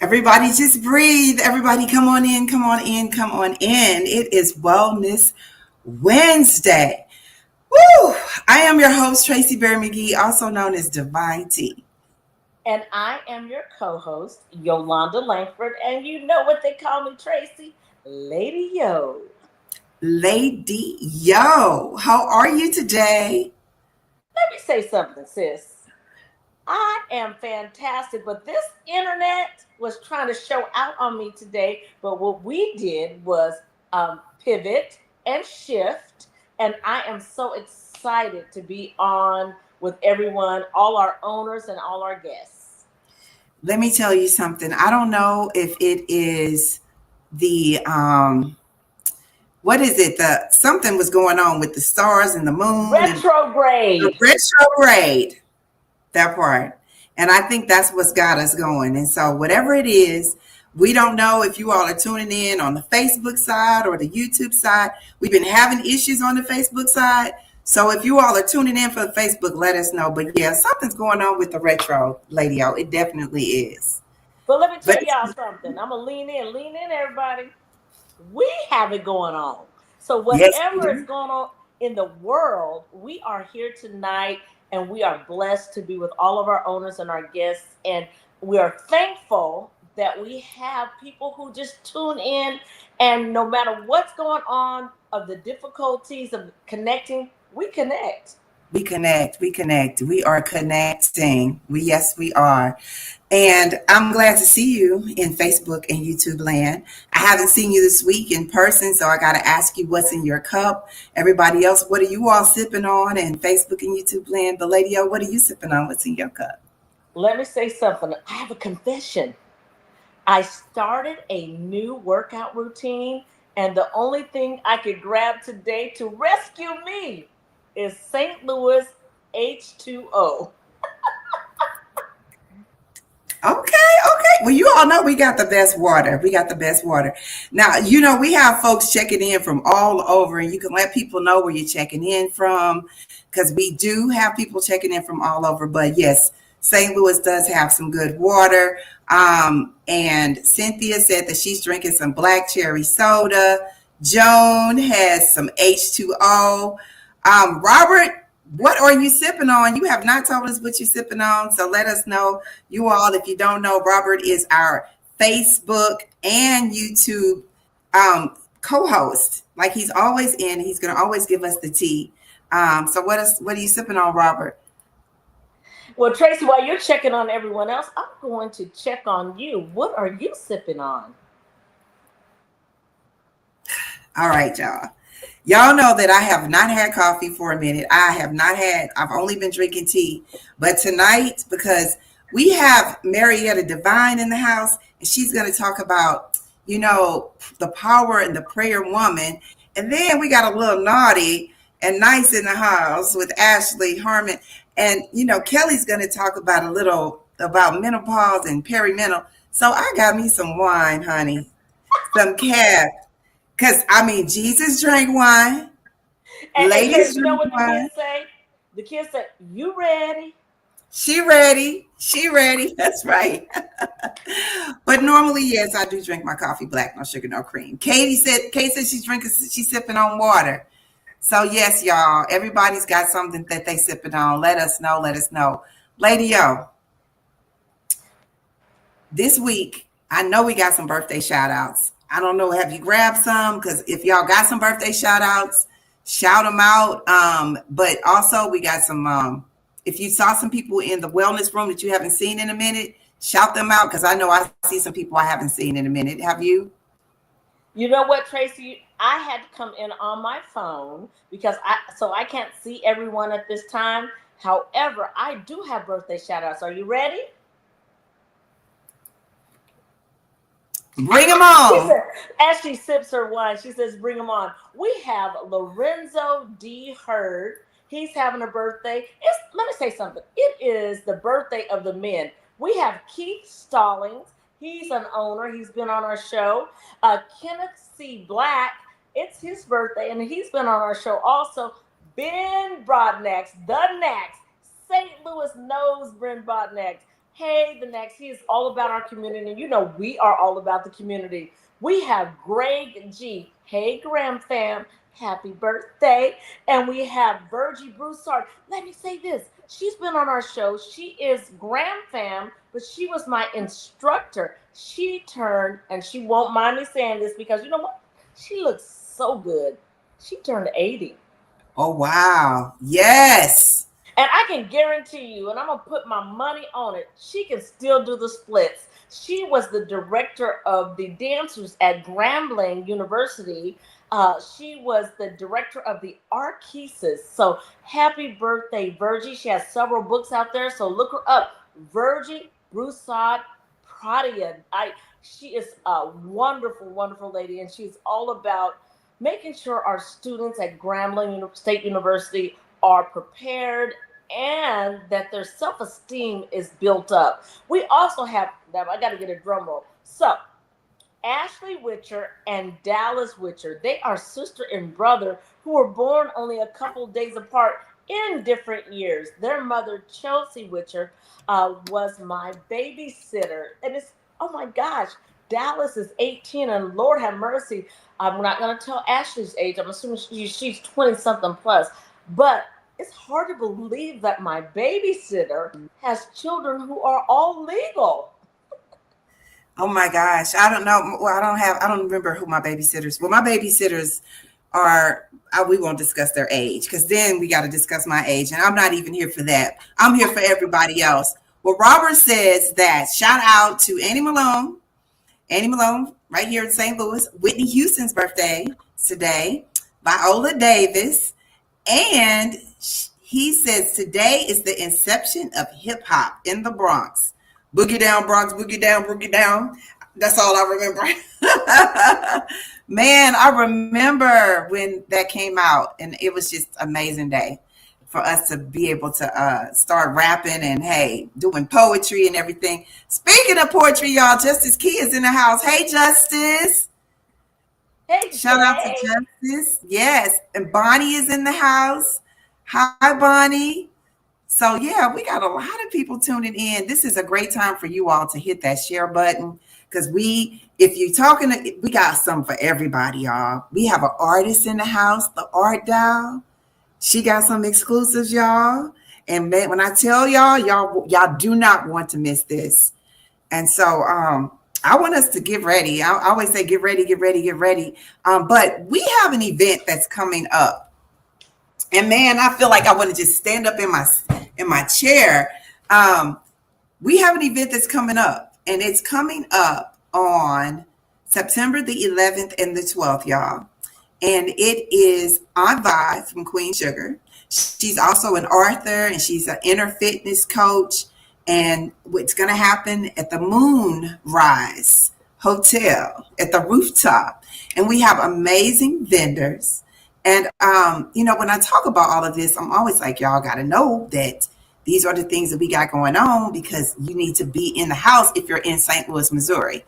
Everybody just breathe. Everybody come on in, come on in, come on in. It is Wellness Wednesday. Woo! I am your host, Tracy Berry McGee, also known as Divine T. And I am your co host, Yolanda Langford. And you know what they call me, Tracy? Lady Yo. Lady Yo, how are you today? Let me say something, sis. I am fantastic, but this internet was trying to show out on me today. But what we did was pivot and shift. And I am so excited to be on with everyone, all our owners, and all our guests. Let me tell you something. I don't know if it is the what is it? The something was going on with the stars and the moon and the Retrograde. retrograde. That part. And I think that's what's got us going. And so, whatever it is, we don't know if you all are tuning in on the Facebook side or the YouTube side. We've been having issues on the Facebook side. So, if you all are tuning in for the Facebook, let us know. But yeah, something's going on with the retro, Lady O. It definitely is. But let me But tell y'all something. I'm gonna lean in, everybody. We have it going on. So yes, we whatever is do. going on in the world, we are here tonight, and we are blessed to be with all of our owners and our guests, and we are thankful that we have people who just tune in, and no matter what's going on of the difficulties of connecting, we connect. We connect. We connect. We are connecting. Yes, we are. And I'm glad to see you in Facebook and YouTube land. I haven't seen you this week in person, so I got to ask you what's in your cup. Everybody else, what are you all sipping on in Facebook and YouTube land? But Lady O, what are you sipping on? What's in your cup? Let me say something. I have a confession. I started a new workout routine, and the only thing I could grab today to rescue me is St. Louis H2O. Okay, okay. Well, you all know we got the best water. We got the best water. Now, we have folks checking in from all over, and you can let people know where you're checking in from because we do have people checking in from all over. But yes, St. Louis does have some good water. And Cynthia said that she's drinking some black cherry soda. Joan has some H2O. Robert, what are you sipping on? You have not told us what you're sipping on, so let us know. You all, if you don't know, Robert is our Facebook and YouTube co-host. Like he's always in. He's going to always give us the tea. So what are you sipping on, Robert? Well, Tracy, while you're checking on everyone else, I'm going to check on you. What are you sipping on? All right, y'all. Y'all know that I have not had coffee for a minute. I've only been drinking tea. But tonight, because we have Marietta Divine in the house, and she's going to talk about, the power and the prayer woman. And then we got a little naughty and nice in the house with Ashley Harmon. And, Kelly's going to talk about a little about menopause and perimenal. So I got me some wine, honey, some cab. Because, Jesus drank wine. And Ladies Tracy, you know drink what the wine. kids say? The kids say, "You ready?" She ready. She ready. That's right. But normally, yes, I do drink my coffee black, no sugar, no cream. Kate said she's sipping on water. So, yes, y'all, everybody's got something that they sipping on. Let us know. Let us know. Lady O, this week, I know we got some birthday shout outs. I don't know, have you grabbed some? Because if y'all got some birthday shout outs, shout them out. But also, we got some, if you saw some people in the wellness room that you haven't seen in a minute, shout them out because I know I see some people I haven't seen in a minute. Have you? You know what, Tracy? I had to come in on my phone I can't see everyone at this time. However, I do have birthday shout outs. Are you ready? Bring them She on. said, as she sips her wine, she says, "Bring them on." We have Lorenzo D. Hurd. He's having a birthday. Let me say something. It is the birthday of the men. We have Keith Stallings. He's an owner. He's been on our show. Kenneth C. Black. It's his birthday, and he's been on our show also. Ben Broadnax, the Nax. St. Louis knows Ben Broadnax. Hey, the next. He is all about our community. And you know, we are all about the community. We have Greg G. Hey, Graham fam. Happy birthday. And we have Virgie Broussard. Let me say this. She's been on our show. She is Graham fam, but she was my instructor. She turned, and she won't mind me saying this because you know what? She looks so good. She turned 80. Oh, wow. Yes. And I can guarantee you, and I'm going to put my money on it, she can still do the splits. She was the director of the dancers at Grambling University. She was the director of the Arkesis. So happy birthday, Virgie. She has several books out there, so look her up. Virgie Broussard Pradia. She is a wonderful, wonderful lady, and she's all about making sure our students at Grambling State University are prepared and that their self-esteem is built up. We also have, I got to get a drum roll. So, Ashley Witcher and Dallas Witcher, they are sister and brother who were born only a couple days apart in different years. Their mother, Chelsea Witcher, was my babysitter. And it's, oh my gosh, Dallas is 18, and Lord have mercy, I'm not going to tell Ashley's age. I'm assuming she's 20-something plus. But it's hard to believe that my babysitter has children who are all legal. Oh my gosh. I don't know. Well, I don't remember who my babysitters. Well, my babysitters are, we won't discuss their age because then we got to discuss my age. And I'm not even here for that. I'm here for everybody else. Well, Robert says that shout out to Annie Malone. Annie Malone, right here in St. Louis. Whitney Houston's birthday today. Viola Davis. And he says today is the inception of hip hop in the Bronx. Boogie down, Bronx, boogie down, boogie down. That's all I remember. Man, I remember when that came out, and it was just an amazing day for us to be able to start rapping and, hey, doing poetry and everything. Speaking of poetry, y'all, Justice Key is in the house. Hey, Justice. Hey, shout out to Justice. Yes. And Bonnie is in the house. Hi, Bonnie. So, yeah, we got a lot of people tuning in. This is a great time for you all to hit that share button because if you're talking, we got something for everybody, y'all. We have an artist in the house, the Art Doll. She got some exclusives, y'all. And when I tell y'all do not want to miss this. And so, I want us to get ready. I always say, get ready, get ready, get ready. But we have an event that's coming up. And man, I feel like I want to just stand up in my chair. We have an event that's coming up, and it's coming up on September the 11th and the 12th, y'all. And it is Aunt Vi from Queen Sugar. She's also an author, and she's an inner fitness coach. And what's going to happen at the Moonrise Hotel at the rooftop. And we have amazing vendors. And, when I talk about all of this, I'm always like, y'all got to know that these are the things that we got going on because you need to be in the house if you're in St. Louis, Missouri.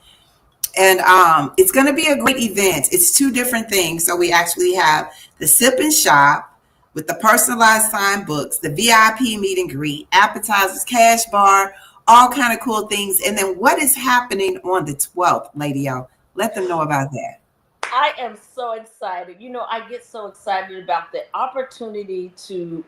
And it's going to be a great event. It's two different things. So we actually have the sip and shop with the personalized signed books, the VIP meet and greet, appetizers, cash bar, all kind of cool things. And then what is happening on the 12th, Lady O? Let them know about that. I am so excited. I get so excited about the opportunity to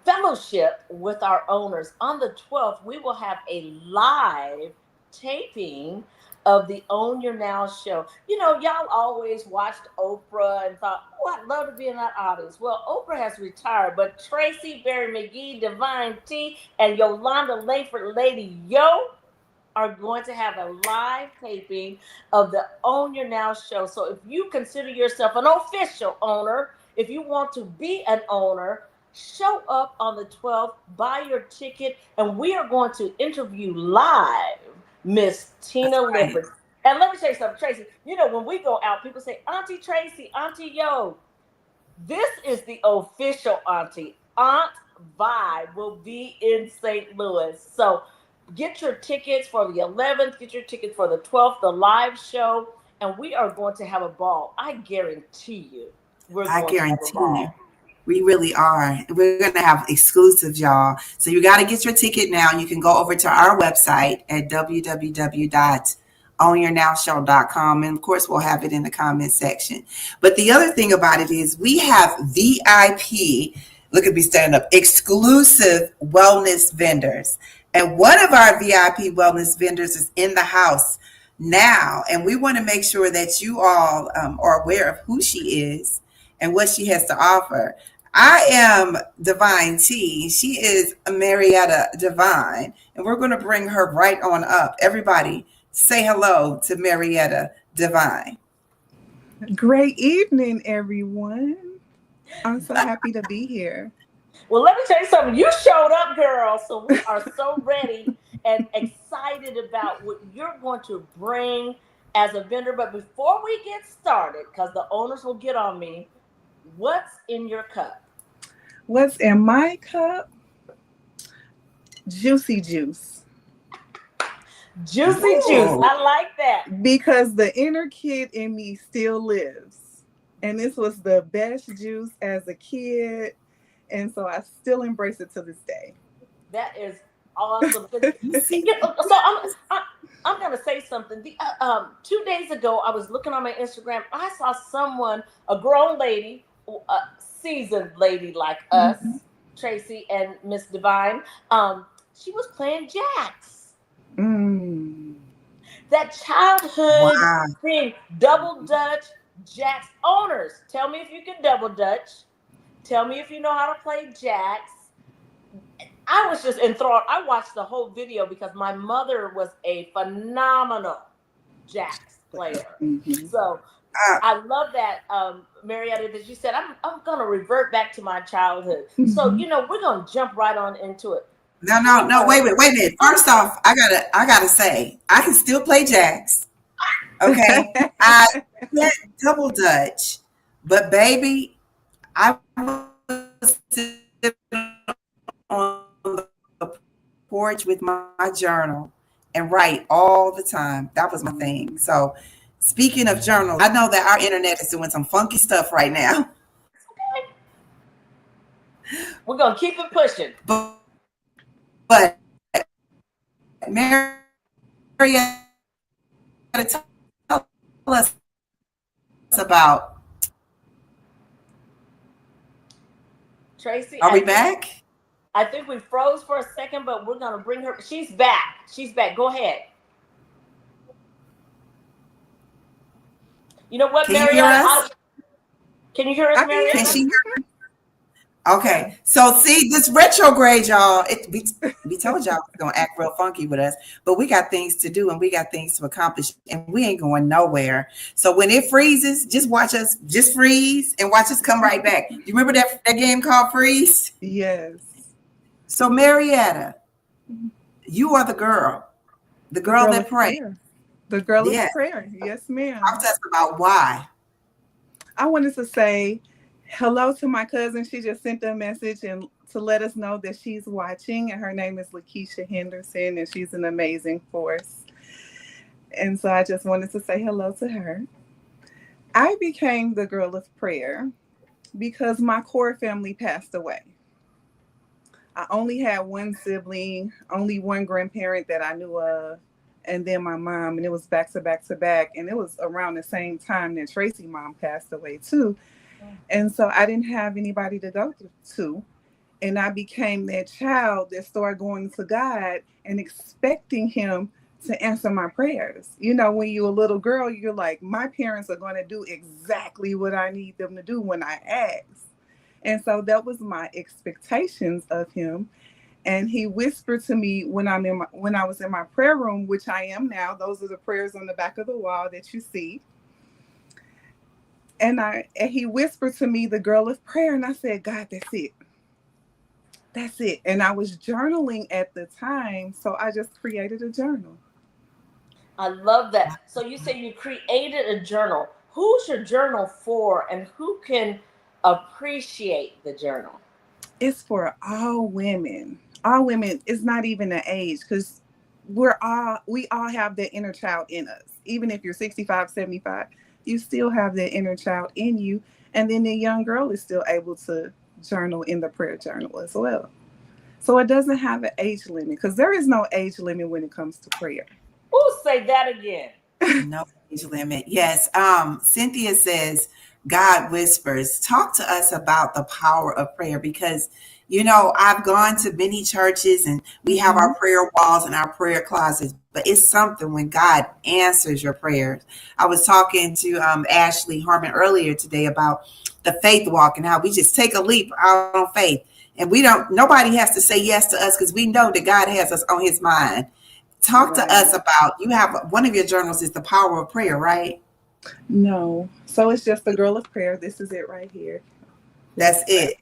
fellowship with our owners. On the 12th, we will have a live taping of the Own Your Now show. Y'all always watched Oprah and thought, oh, I'd love to be in that audience. Well, Oprah has retired, but Tracy Berry McGee, Divine T, and Yolanda Langford, Lady Yo, are going to have a live taping of the Own Your Now show. So if you consider yourself an official owner, if you want to be an owner, show up on the 12th, buy your ticket, and we are going to interview live Miss Tina Lippert. And let me tell you something, Tracy. When we go out, people say, Auntie Tracy, Auntie Yo. This is the official auntie. Aunt Vi will be in St. Louis. So get your tickets for the 11th, get your tickets for the 12th, the live show, and we are going to have a ball. I guarantee you. I guarantee you. We really are. We're going to have exclusives, y'all. So you got to get your ticket now. You can go over to our website at www.ownyournowshow.com. And of course, we'll have it in the comment section. But the other thing about it is we have VIP, look at me standing up, exclusive wellness vendors. And one of our VIP wellness vendors is in the house now. And we want to make sure that you all are aware of who she is and what she has to offer. I am Divine T. She is Marietta Divine, and we're going to bring her right on up. Everybody, say hello to Marietta Divine. Great evening, everyone. I'm so happy to be here. Well, let me tell you something. You showed up, girl. So we are so ready and excited about what you're going to bring as a vendor. But before we get started, because the owners will get on me, what's in your cup? What's in my cup? Juicy juice. Juicy juice. I like that. Because the inner kid in me still lives. And this was the best juice as a kid. And so I still embrace it to this day. That is awesome. So I'm going to say something. 2 days ago, I was looking on my Instagram. I saw someone, a grown lady, a seasoned lady like us, Tracy and Miss Divine. She was playing jacks. That childhood thing, double dutch, jacks. Owners, tell me if you can double dutch. Tell me if you know how to play jacks. I was just enthralled. I watched the whole video because my mother was a phenomenal jacks player. So I love that, Marietta, that you said, I'm going to revert back to my childhood. So, we're going to jump right on into it. No, wait a minute. First off, I gotta say, I can still play jacks. Okay. I can't double dutch, but baby, I was sitting on the porch with my journal and write all the time. That was my thing. So speaking of journal, I know that our internet is doing some funky stuff right now. We're going to keep it pushing. But Marietta, tell us about. Tracy, are we back? I think we froze for a second, but we're going to bring her. She's back. Go ahead. You know what, Marietta? Can you hear us, Marietta? Can she hear us? Okay, so see this retrograde, y'all. We told y'all it's gonna act real funky with us, but we got things to do and we got things to accomplish, and we ain't going nowhere. So when it freezes, just watch us, just freeze and watch us come right back. You remember that game called Freeze? Yes. So Marietta, you are the girl that prayed. The girl of prayer. Yes, ma'am. I'm talking about why. I wanted to say hello to my cousin. She just sent a message and to let us know that she's watching, and her name is Lakeisha Henderson, and she's an amazing force. And so I just wanted to say hello to her. I became the girl of prayer because my core family passed away. I only had one sibling, only one grandparent that I knew of, and then my mom, and it was back to back to back. And it was around the same time that Tracy's mom passed away too. And so I didn't have anybody to go to. And I became that child that started going to God and expecting him to answer my prayers. You know, when you're a little girl, you're like, my parents are going to do exactly what I need them to do when I ask. And so that was my expectations of him. And he whispered to me when I was in my prayer room, which I am now. Those are the prayers on the back of the wall that you see. And he whispered to me, the girl of prayer. And I said, God, that's it. That's it. And I was journaling at the time. So I just created a journal. I love that. So you say you created a journal. Who's your journal for, and who can appreciate the journal? It's for all women. All women. It's not even an age, because we all have that inner child in us. Even if you're 65, 75, you still have that inner child in you. And then the young girl is still able to journal in the prayer journal as well. So it doesn't have an age limit because there is no age limit when it comes to prayer. Ooh, say that again. No age limit. Yes. Cynthia says, God whispers. Talk to us about the power of prayer because, I've gone to many churches and we have our prayer walls and our prayer closets, but it's something when God answers your prayers. I was talking to Ashley Harmon earlier today about the faith walk and how we just take a leap out on faith. And nobody has to say yes to us because we know that God has us on his mind. Talk to us about, you have one of your journals is the power of prayer, right? No. So it's just the girl of prayer. This is it right here. That's it.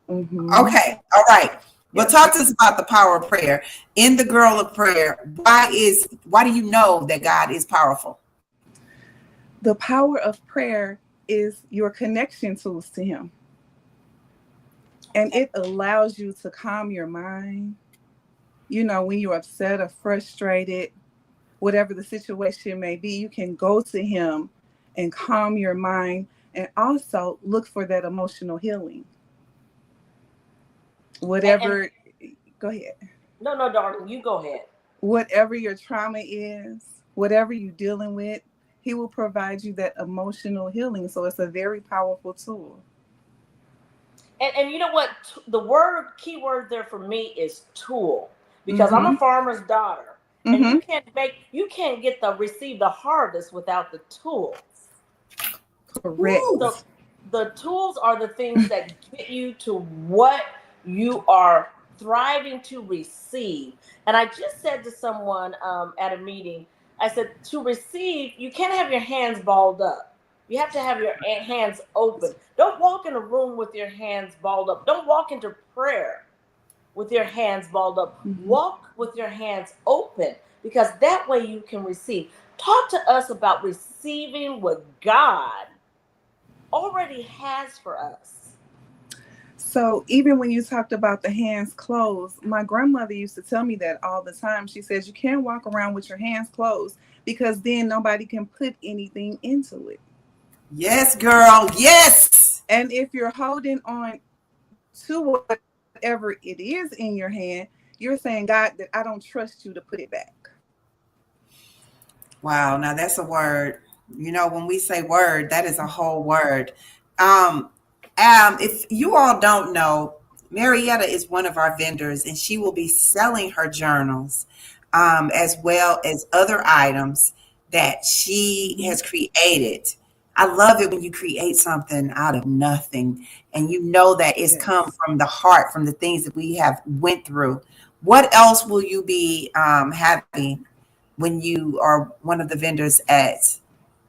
Mm-hmm. Okay. All right. Well, talk to us about the power of prayer. In the girl of prayer, why do you know that God is powerful? The power of prayer is your connection tools to him. And it allows you to calm your mind. When you're upset or frustrated, whatever the situation may be, you can go to him and calm your mind and also look for that emotional healing. Whatever, go ahead. No, darling, you go ahead. Whatever your trauma is, whatever you're dealing with, he will provide you that emotional healing. So it's a very powerful tool. And you know what? The key word there for me is tool, because I'm a farmer's daughter, and you can't receive the harvest without the tools. Correct. So the tools are the things that get you to what you are thriving to receive. And I just said to someone at a meeting, I said, to receive, you can't have your hands balled up. You have to have your hands open. Don't walk in a room with your hands balled up. Don't walk into prayer with your hands balled up. Walk with your hands open, because that way you can receive. Talk to us about receiving what God already has for us. So even when you talked about the hands closed, my grandmother used to tell me that all the time. She says you can't walk around with your hands closed because then nobody can put anything into it. Yes, girl. Yes. And if you're holding on to whatever it is in your hand, you're saying, God, that I don't trust you to put it back. Wow. Now that's a word. When we say word, that is a whole word. If you all don't know, Marietta is one of our vendors, and she will be selling her journals as well as other items that she has created. I love it when you create something out of nothing and that it's come from the heart, from the things that we have went through. What else will you be having when you are one of the vendors at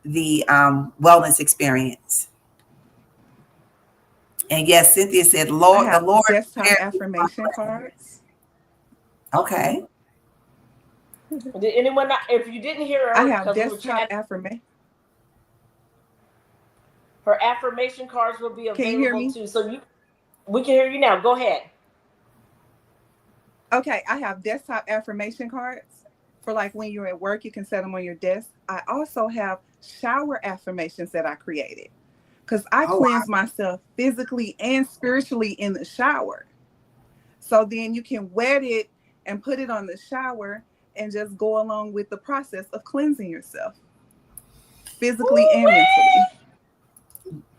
the wellness experience? And yes, Cynthia said, the Lord desktop affirmation cards. Okay. Did anyone not, if you didn't hear her, I have desktop affirmation. Her affirmation cards will be available. Can you hear me? Too. So we can hear you now. Go ahead. Okay, I have desktop affirmation cards for like when you're at work, you can set them on your desk. I also have shower affirmations that I created because I cleanse myself physically and spiritually in the shower. So then you can wet it and put it on the shower and just go along with the process of cleansing yourself physically and mentally.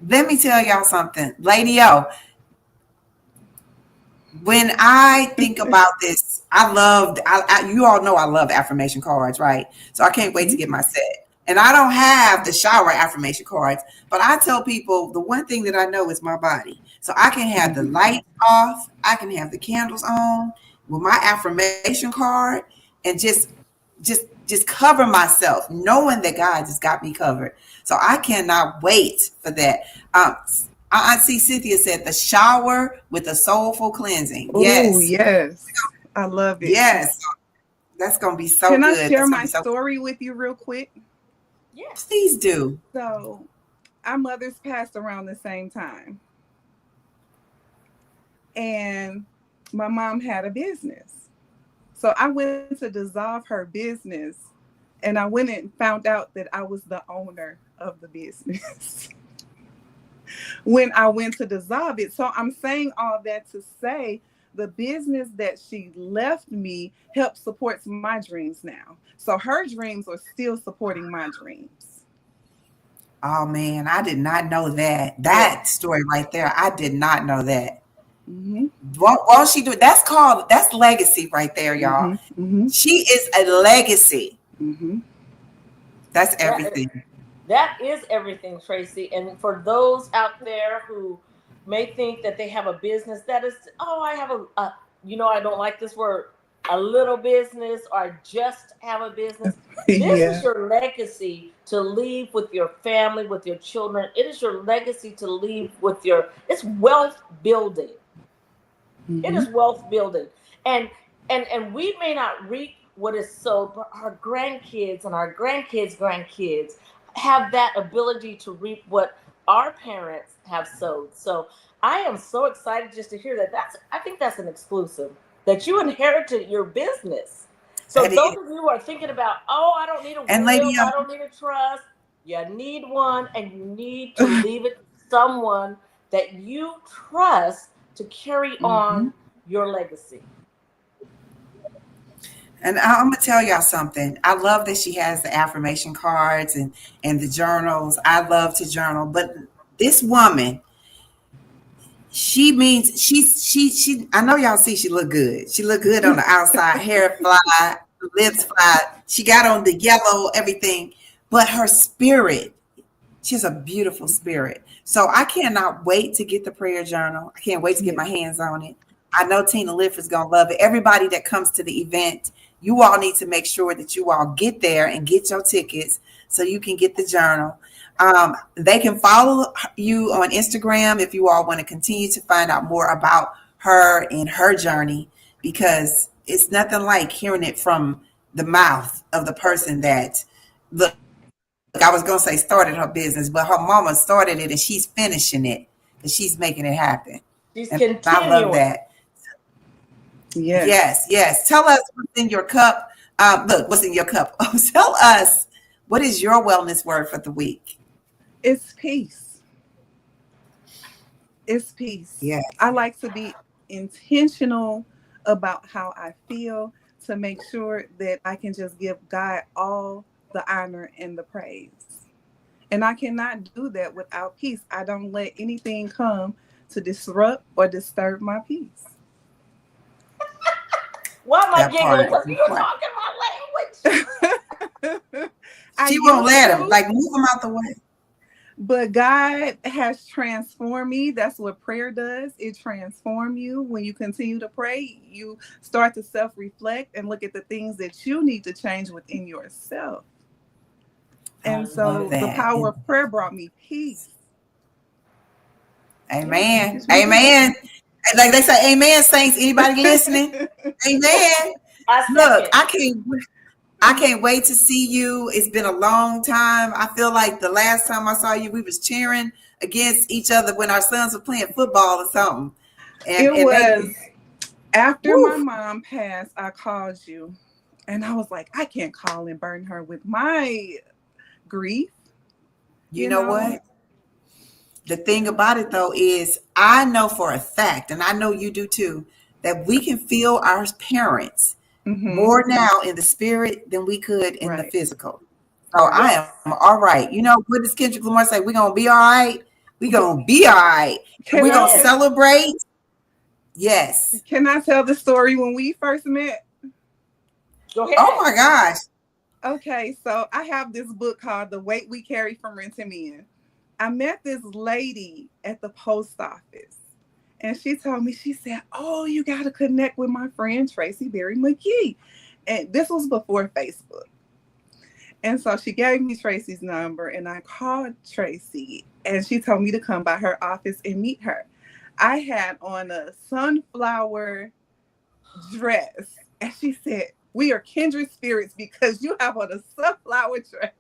Let me tell y'all something, Lady O. When I think about this, you all know I love affirmation cards, right? So I can't wait to get my set. And I don't have the shower affirmation cards, but I tell people the one thing that I know is my body. So I can have the lights off, I can have the candles on with my affirmation card and just cover myself, knowing that God has got me covered. So I cannot wait for that. I see Cynthia said the shower with a soulful cleansing. Yes. Oh, yes. I love it. Yes. That's going to be so good. Can I share my story with you real quick? Yes. Please do. So our mothers passed around the same time. And my mom had a business. So I went to dissolve her business and I went and found out that I was the owner of the business. when I went to dissolve it. So I'm saying all that to say the business that she left me helps supports my dreams now. So her dreams are still supporting my dreams. Oh man, I did not know that. That story right there, I did not know that. Mm-hmm. Won't she do it? That's legacy right there, y'all. Mm-hmm. Mm-hmm. She is a legacy. Mm-hmm. That's everything. That is everything, Tracy. And for those out there who may think that they have a business that is, oh, I have a I don't like this word, a little business, or I just have a business. This is your legacy to leave with your family, with your children. It is your legacy to leave with it's wealth building. Mm-hmm. It is wealth building. And we may not reap what is sowed, but our grandkids and our grandkids have that ability to reap what our parents have sowed. So I am so excited just to hear that. I think that's an exclusive, that you inherited your business. So those of you who are thinking about, I don't need a will, I don't need a trust. You need one, and you need to leave it to someone that you trust to carry on your legacy. And I'm gonna tell y'all something. I love that she has the affirmation cards and the journals. I love to journal, but this woman, she means she. I know y'all see she look good. She look good on the outside, hair fly, lips fly. She got on the yellow, everything, but her spirit. She's a beautiful spirit. So I cannot wait to get the prayer journal. I can't wait to get my hands on it. I know Tina Liff is gonna love it. Everybody that comes to the event, you all need to make sure that you all get there and get your tickets so you can get the journal. They can follow you on Instagram if you all want to continue to find out more about her and her journey, because it's nothing like hearing it from the mouth of the person that, look, I was going to say started her business, but her mama started it and she's finishing it and she's making it happen. She's continuing. I love that. Yes. Tell us what's in your cup. Look, what's in your cup? Tell us, what is your wellness word for the week? It's peace. It's peace. Yeah. I like to be intentional about how I feel to make sure that I can just give God all the honor and the praise. And I cannot do that without peace. I don't let anything come to disrupt or disturb my peace. Why am I giggling? Because you're talking my language. She won't let him. Like, move him out the way. But God has transformed me. That's what prayer does. It transforms you. When you continue to pray, you start to self-reflect and look at the things that you need to change within yourself. And so the power of prayer brought me peace. Amen. Amen. Like they say, amen, saints. Anybody listening? Amen. Look, I can't wait to see you. It's been a long time. I feel like the last time I saw you, we was cheering against each other when our sons were playing football or something. After my mom passed, I called you and I was like, I can't call and burden her with my grief. You know what? The thing about it, though, is I know for a fact, and I know you do too, that we can feel our parents more now in the spirit than we could in the physical. So I am all right. You know, what does Kendrick Lamar say? We're going to be all right. We're going to be all right. We're going to celebrate. Yes. Can I tell the story when we first met? Go ahead. Oh, my gosh. Okay, so I have this book called The Weight We Carry from Renting Men. I met this lady at the post office and she told me, she said, oh, you got to connect with my friend, Tracy Berry McGee. And this was before Facebook. And so she gave me Tracy's number and I called Tracy and she told me to come by her office and meet her. I had on a sunflower dress and she said, we are kindred spirits because you have on a sunflower dress.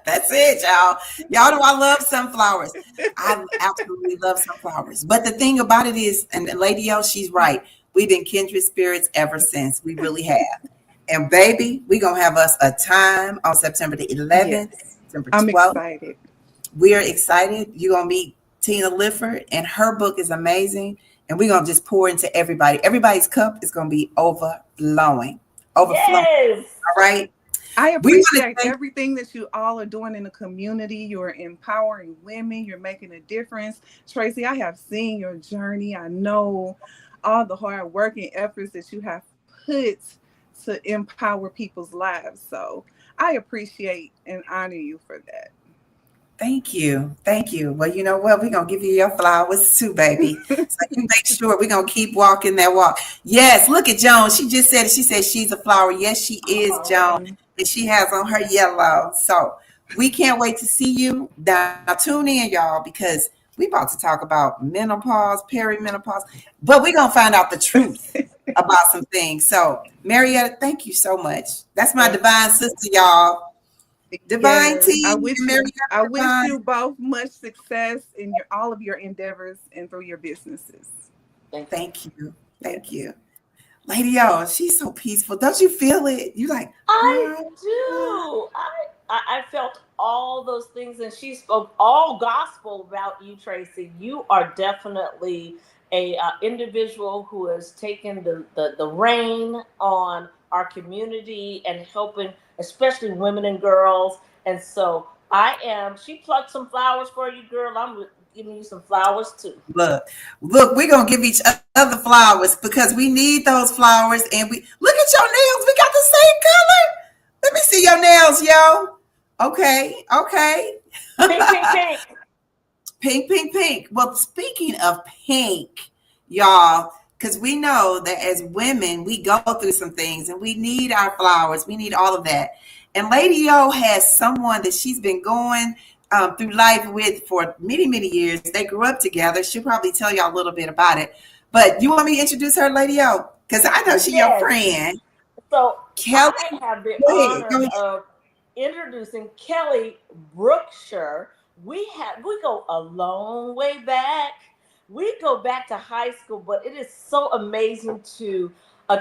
That's it, y'all. Y'all know I love sunflowers. I absolutely love sunflowers. But the thing about it is, and Lady O, she's right. We've been kindred spirits ever since. We really have. And baby, we're going to have us a time on September the 11th, September 12th. I'm excited. We are excited. You're going to meet Tina Lifford, and her book is amazing. And we're going to just pour into everybody. Everybody's cup is going to be overflowing. Overflowing. Yes. All right. I We want to appreciate thank everything that you all are doing in the community. You're empowering women. You're making a difference. Tracy, I have seen your journey. I know all the hard work and efforts that you have put to empower people's lives. So I appreciate and honor you for that. Thank you. Thank you. Well, you know what? We're going to give you your flowers too, baby. So you make sure we're going to keep walking that walk. Yes, look at Joan. She just said it. She said she's a flower. Yes, she is, Joan. And she has on her yellow. So we can't wait to see you. Now tune in, y'all, because we about to talk about menopause, perimenopause, but we're going to find out the truth about some things. So, Marietta, thank you so much. That's my divine sister, y'all. Divine Yes, T I and wish Marietta I wish Divine. you both much success in your all of your endeavors and through your businesses. Thank you. Thank you. Lady O, she's so peaceful. Don't you feel it? You like, I do. I felt all those things, and she spoke all gospel about you, Tracy. You are definitely a individual who has taken the reign on our community and helping, especially women and girls. And so I am. She plucked some flowers for you, girl. I'm giving you some flowers too. look, we're gonna give each other flowers because we need those flowers. And we look at your nails. We got the same color. Let me see your nails, yo. Okay, okay. Pink, pink, pink. Pink, pink, pink. Well, speaking of pink, y'all, because we know that as women, we go through some things and we need our flowers. We need all of that. And Lady O has someone that she's been going through life with for many, many years. They grew up together. She'll probably tell y'all a little bit about it. But you want me to introduce her, Lady O? Because I know she's your Yes. friend. So Kelly, I have the go ahead. honor of introducing Kelly Brookshire. We go a long way back. We go back to high school, but it is so amazing to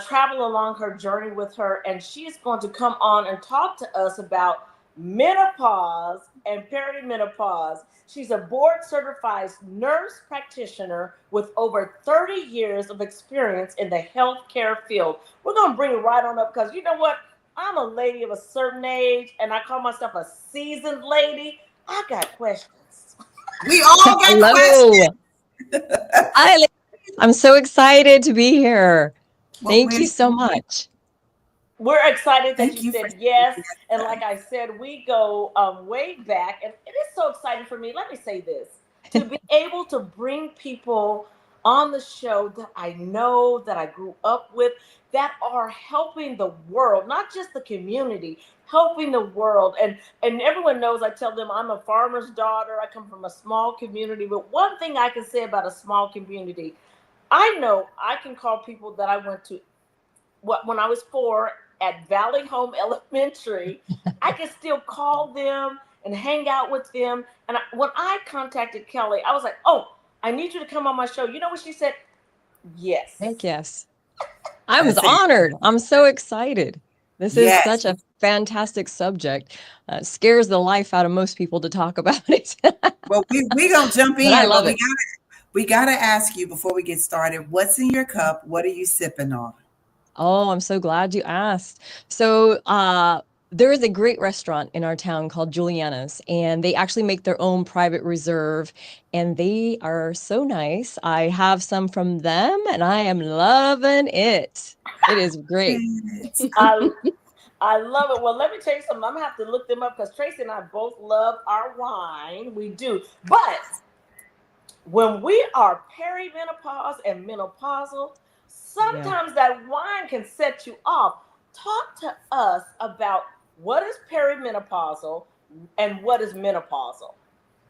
travel along her journey with her, and she is going to come on and talk to us about menopause and perimenopause. She's a board certified nurse practitioner with over 30 years of experience in the healthcare field. We're going to bring it right on up because you know what? I'm a lady of a certain age and I call myself a seasoned lady. I got questions. We all got Hello. questions. I'm so excited to be here. Well, Thank you so much. We're excited that Thank you you for said yes. saying And yes. like I said, we go way back. And it is so exciting for me. Let me say this to be able to bring people on the show that I know, that I grew up with, that are helping the world, not just the community, helping the world. And everyone knows I tell them I'm a farmer's daughter. I come from a small community. But one thing I can say about a small community, I know I can call people that I went to when I was 4 at Valley Home Elementary. I could still call them and hang out with them. And when I contacted Kelly, I was like, "Oh, I need you to come on my show." You know what she said? Yes. Heck yes. I was That's it. honored. I'm so excited. This is Yes. such a fantastic subject. Scares the life out of most people to talk about it. Well, we gonna jump in, But I love but it. we gotta ask you before we get started. What's in your cup? What are you sipping on? Oh, I'm so glad you asked. So, there is a great restaurant in our town called Juliana's, and they actually make their own private reserve, and they are so nice. I have some from them, and I am loving it. It is great. I love it. Well, let me tell you something. I'm gonna have to look them up because Tracy and I both love our wine. We do. But when we are perimenopause and menopausal, sometimes that wine can set you off. Talk to us about what is perimenopausal and what is menopausal.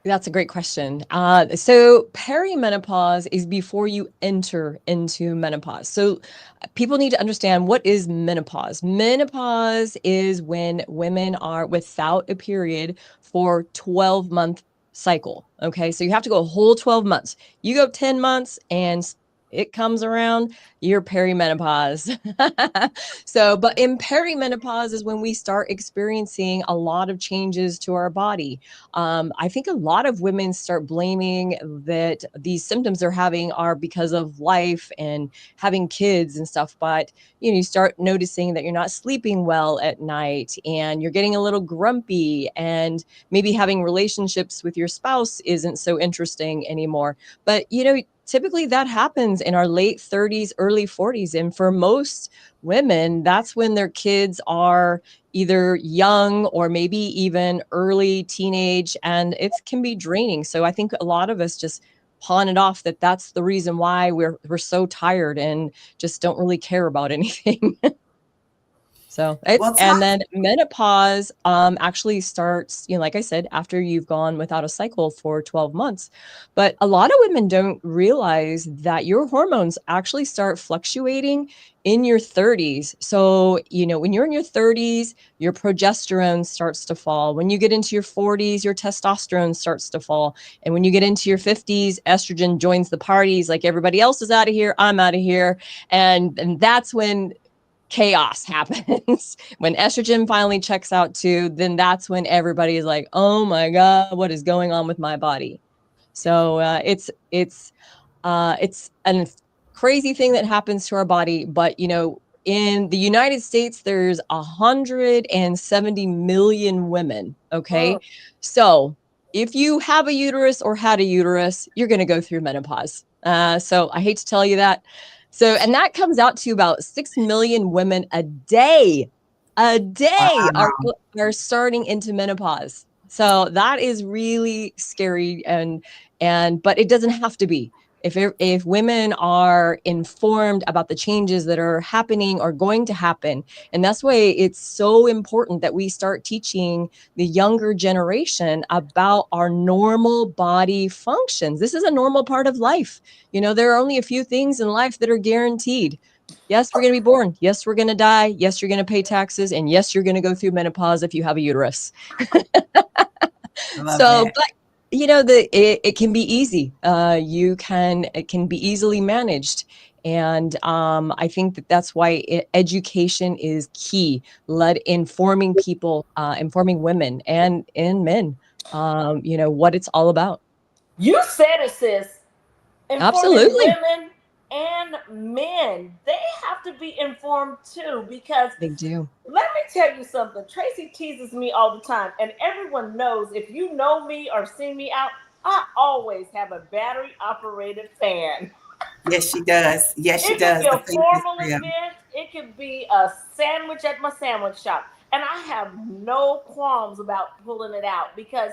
That's a great question. So perimenopause is before you enter into menopause. So people need to understand, what is menopause. Menopause is when women are without a period for 12-month cycle. Okay, so you have to go a whole 12 months. You go 10 months and it comes around, you're perimenopause. So, but in perimenopause is when we start experiencing a lot of changes to our body. I think a lot of women start blaming that these symptoms they're having are because of life and having kids and stuff. But you start noticing that you're not sleeping well at night and you're getting a little grumpy, and maybe having relationships with your spouse isn't so interesting anymore. But typically that happens in our late 30s, early 40s. And for most women, that's when their kids are either young or maybe even early teenage, and it can be draining. So I think a lot of us just pawn it off that that's the reason why we're so tired and just don't really care about anything. So and then menopause actually starts, like I said, after you've gone without a cycle for 12 months. But a lot of women don't realize that your hormones actually start fluctuating in your 30s. So, when you're in your 30s, your progesterone starts to fall. When you get into your 40s, your testosterone starts to fall. And when you get into your 50s, estrogen joins the parties, like everybody else is out of here, I'm out of here. And that's when chaos happens. When estrogen finally checks out too, then that's when everybody is like, oh my God, what is going on with my body? So it's a crazy thing that happens to our body. But in the United States, there's 170 million women. Okay. So if you have a uterus or had a uterus, you're going to go through menopause. So I hate to tell you that. So, and that comes out to about 6 million women a day are starting into menopause. So that is really scary. But it doesn't have to be. If women are informed about the changes that are happening or going to happen, and that's why it's so important that we start teaching the younger generation about our normal body functions. This is a normal part of life. There are only a few things in life that are guaranteed. Yes, we're going to be born. Yes, we're going to die. Yes, you're going to pay taxes. And yes, you're going to go through menopause if you have a uterus. So, but it can be easy. It can be easily managed. And I think that's why education is key. Informing people, informing women and men, what it's all about. You said it, sis. Absolutely. Women and men, they have to be informed too, because they do. Let me tell you something. Tracy teases me all the time, and everyone knows, if you know me or see me out, I always have a battery operated fan. Yes, she does. Yes, she does. It could be a formal event. It could be a sandwich at my sandwich shop. And I have no qualms about pulling it out, because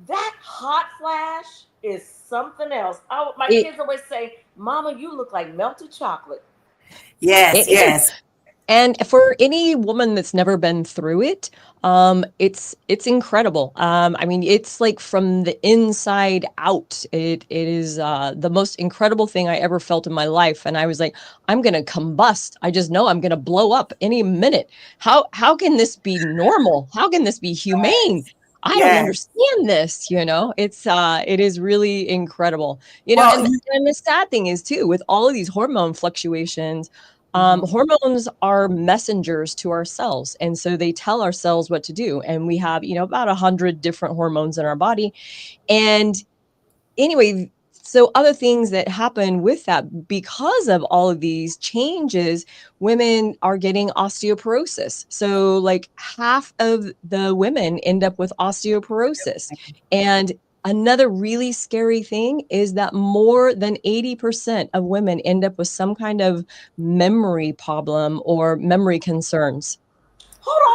that hot flash is something else. My kids always say, Mama, you look like melted chocolate. Yes, yes. And for any woman that's never been through it, it's incredible. I mean, it's like from the inside out. It is the most incredible thing I ever felt in my life. And I was like, I'm going to combust. I just know I'm going to blow up any minute. How can this be normal? How can this be humane? I don't understand this, it is really incredible, and the sad thing is too, with all of these hormone fluctuations, hormones are messengers to our cells. And so they tell our cells what to do. And we have, about 100 different hormones in our body. And anyway, so other things that happen with that, because of all of these changes, women are getting osteoporosis. So like half of the women end up with osteoporosis. And another really scary thing is that more than 80% of women end up with some kind of memory problem or memory concerns. Hold on.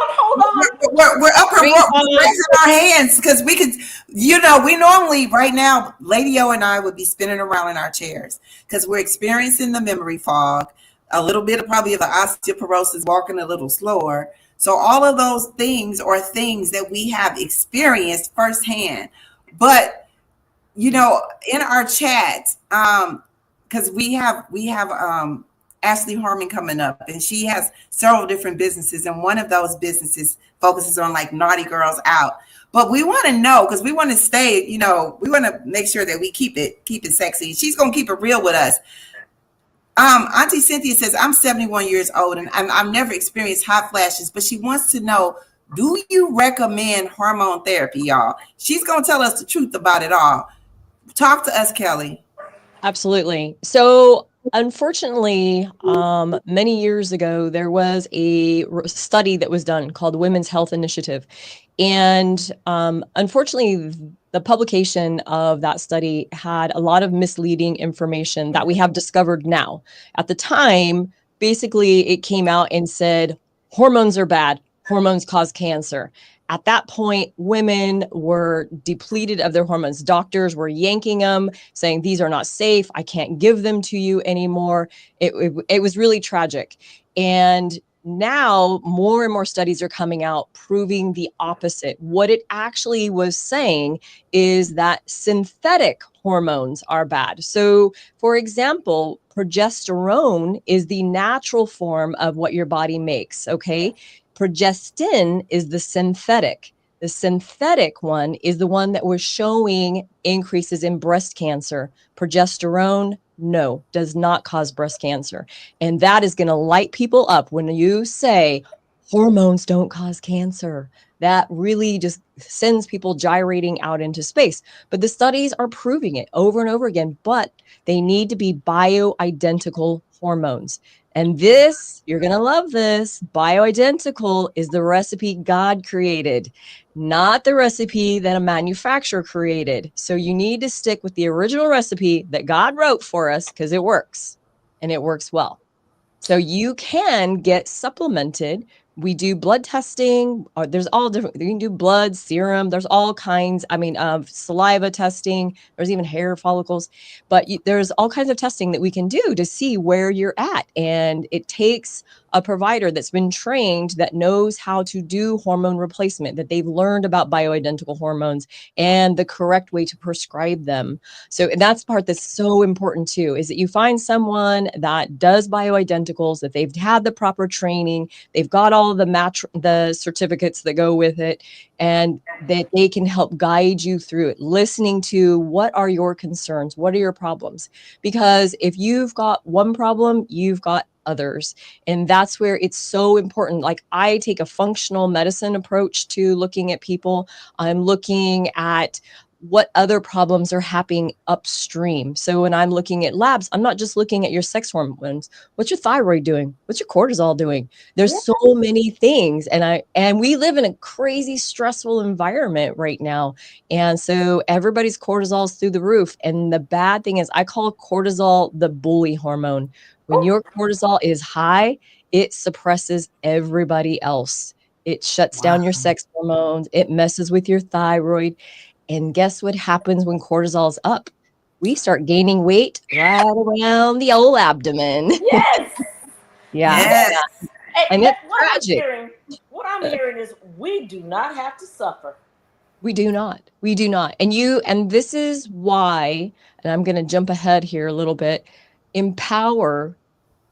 We're raising our hands, because we could, we normally right now, Lady O and I would be spinning around in our chairs, because we're experiencing the memory fog, a little bit of probably of the osteoporosis, walking a little slower. So all of those things are things that we have experienced firsthand. But, in our chat, because we have Ashley Harmon coming up, and she has several different businesses, and one of those businesses focuses on like naughty girls out. But we want to know, because we want to stay, we want to make sure that we keep it sexy. She's going to keep it real with us. Auntie Cynthia says, I'm 71 years old and I've never experienced hot flashes, but she wants to know, do you recommend hormone therapy, y'all? She's going to tell us the truth about it all. Talk to us, Kelly. Absolutely. So unfortunately, many years ago, there was a study that was done called Women's Health Initiative. And unfortunately, the publication of that study had a lot of misleading information that we have discovered now. At the time, basically, it came out and said, hormones are bad, hormones cause cancer. At that point, women were depleted of their hormones. Doctors were yanking them, saying, these are not safe. I can't give them to you anymore. It was really tragic. And now more and more studies are coming out proving the opposite. What it actually was saying is that synthetic hormones are bad. So, for example, progesterone is the natural form of what your body makes, okay? Progestin is the synthetic. The synthetic one is the one that was showing increases in breast cancer. Progesterone, no, does not cause breast cancer. And that is going to light people up when you say hormones don't cause cancer. That really just sends people gyrating out into space. But the studies are proving it over and over again, but they need to be bioidentical hormones. And this, you're going to love this, bioidentical is the recipe God created, not the recipe that a manufacturer created. So you need to stick with the original recipe that God wrote for us because it works and it works well. So you can get supplemented. We do blood testing. There's all different. You can do blood, serum. There's all kinds. I mean, of saliva testing. There's even hair follicles. But there's all kinds of testing that we can do to see where you're at. And it takes a provider that's been trained, that knows how to do hormone replacement, that they've learned about bioidentical hormones and the correct way to prescribe them. So that's the part that's so important too, is that you find someone that does bioidenticals, that they've had the proper training, they've got all the certificates that go with it, and that they can help guide you through it, listening to what are your concerns, what are your problems. Because if you've got one problem, you've got others. And that's where it's so important. Like, I take a functional medicine approach to looking at people. I'm looking at what other problems are happening upstream. So when I'm looking at labs, I'm not just looking at your sex hormones. What's your thyroid doing? What's your cortisol doing? There's so many things. And we live in a crazy stressful environment right now. And so everybody's cortisol is through the roof. And the bad thing is, I call cortisol the bully hormone. When your cortisol is high, it suppresses everybody else. It shuts down your sex hormones. It messes with your thyroid. And guess what happens when cortisol's up? We start gaining weight right around the old abdomen. Yes. Yeah. Yes. And it's tragic. What I'm hearing is we do not have to suffer. We do not. We do not. And this is why, and I'm going to jump ahead here a little bit, empower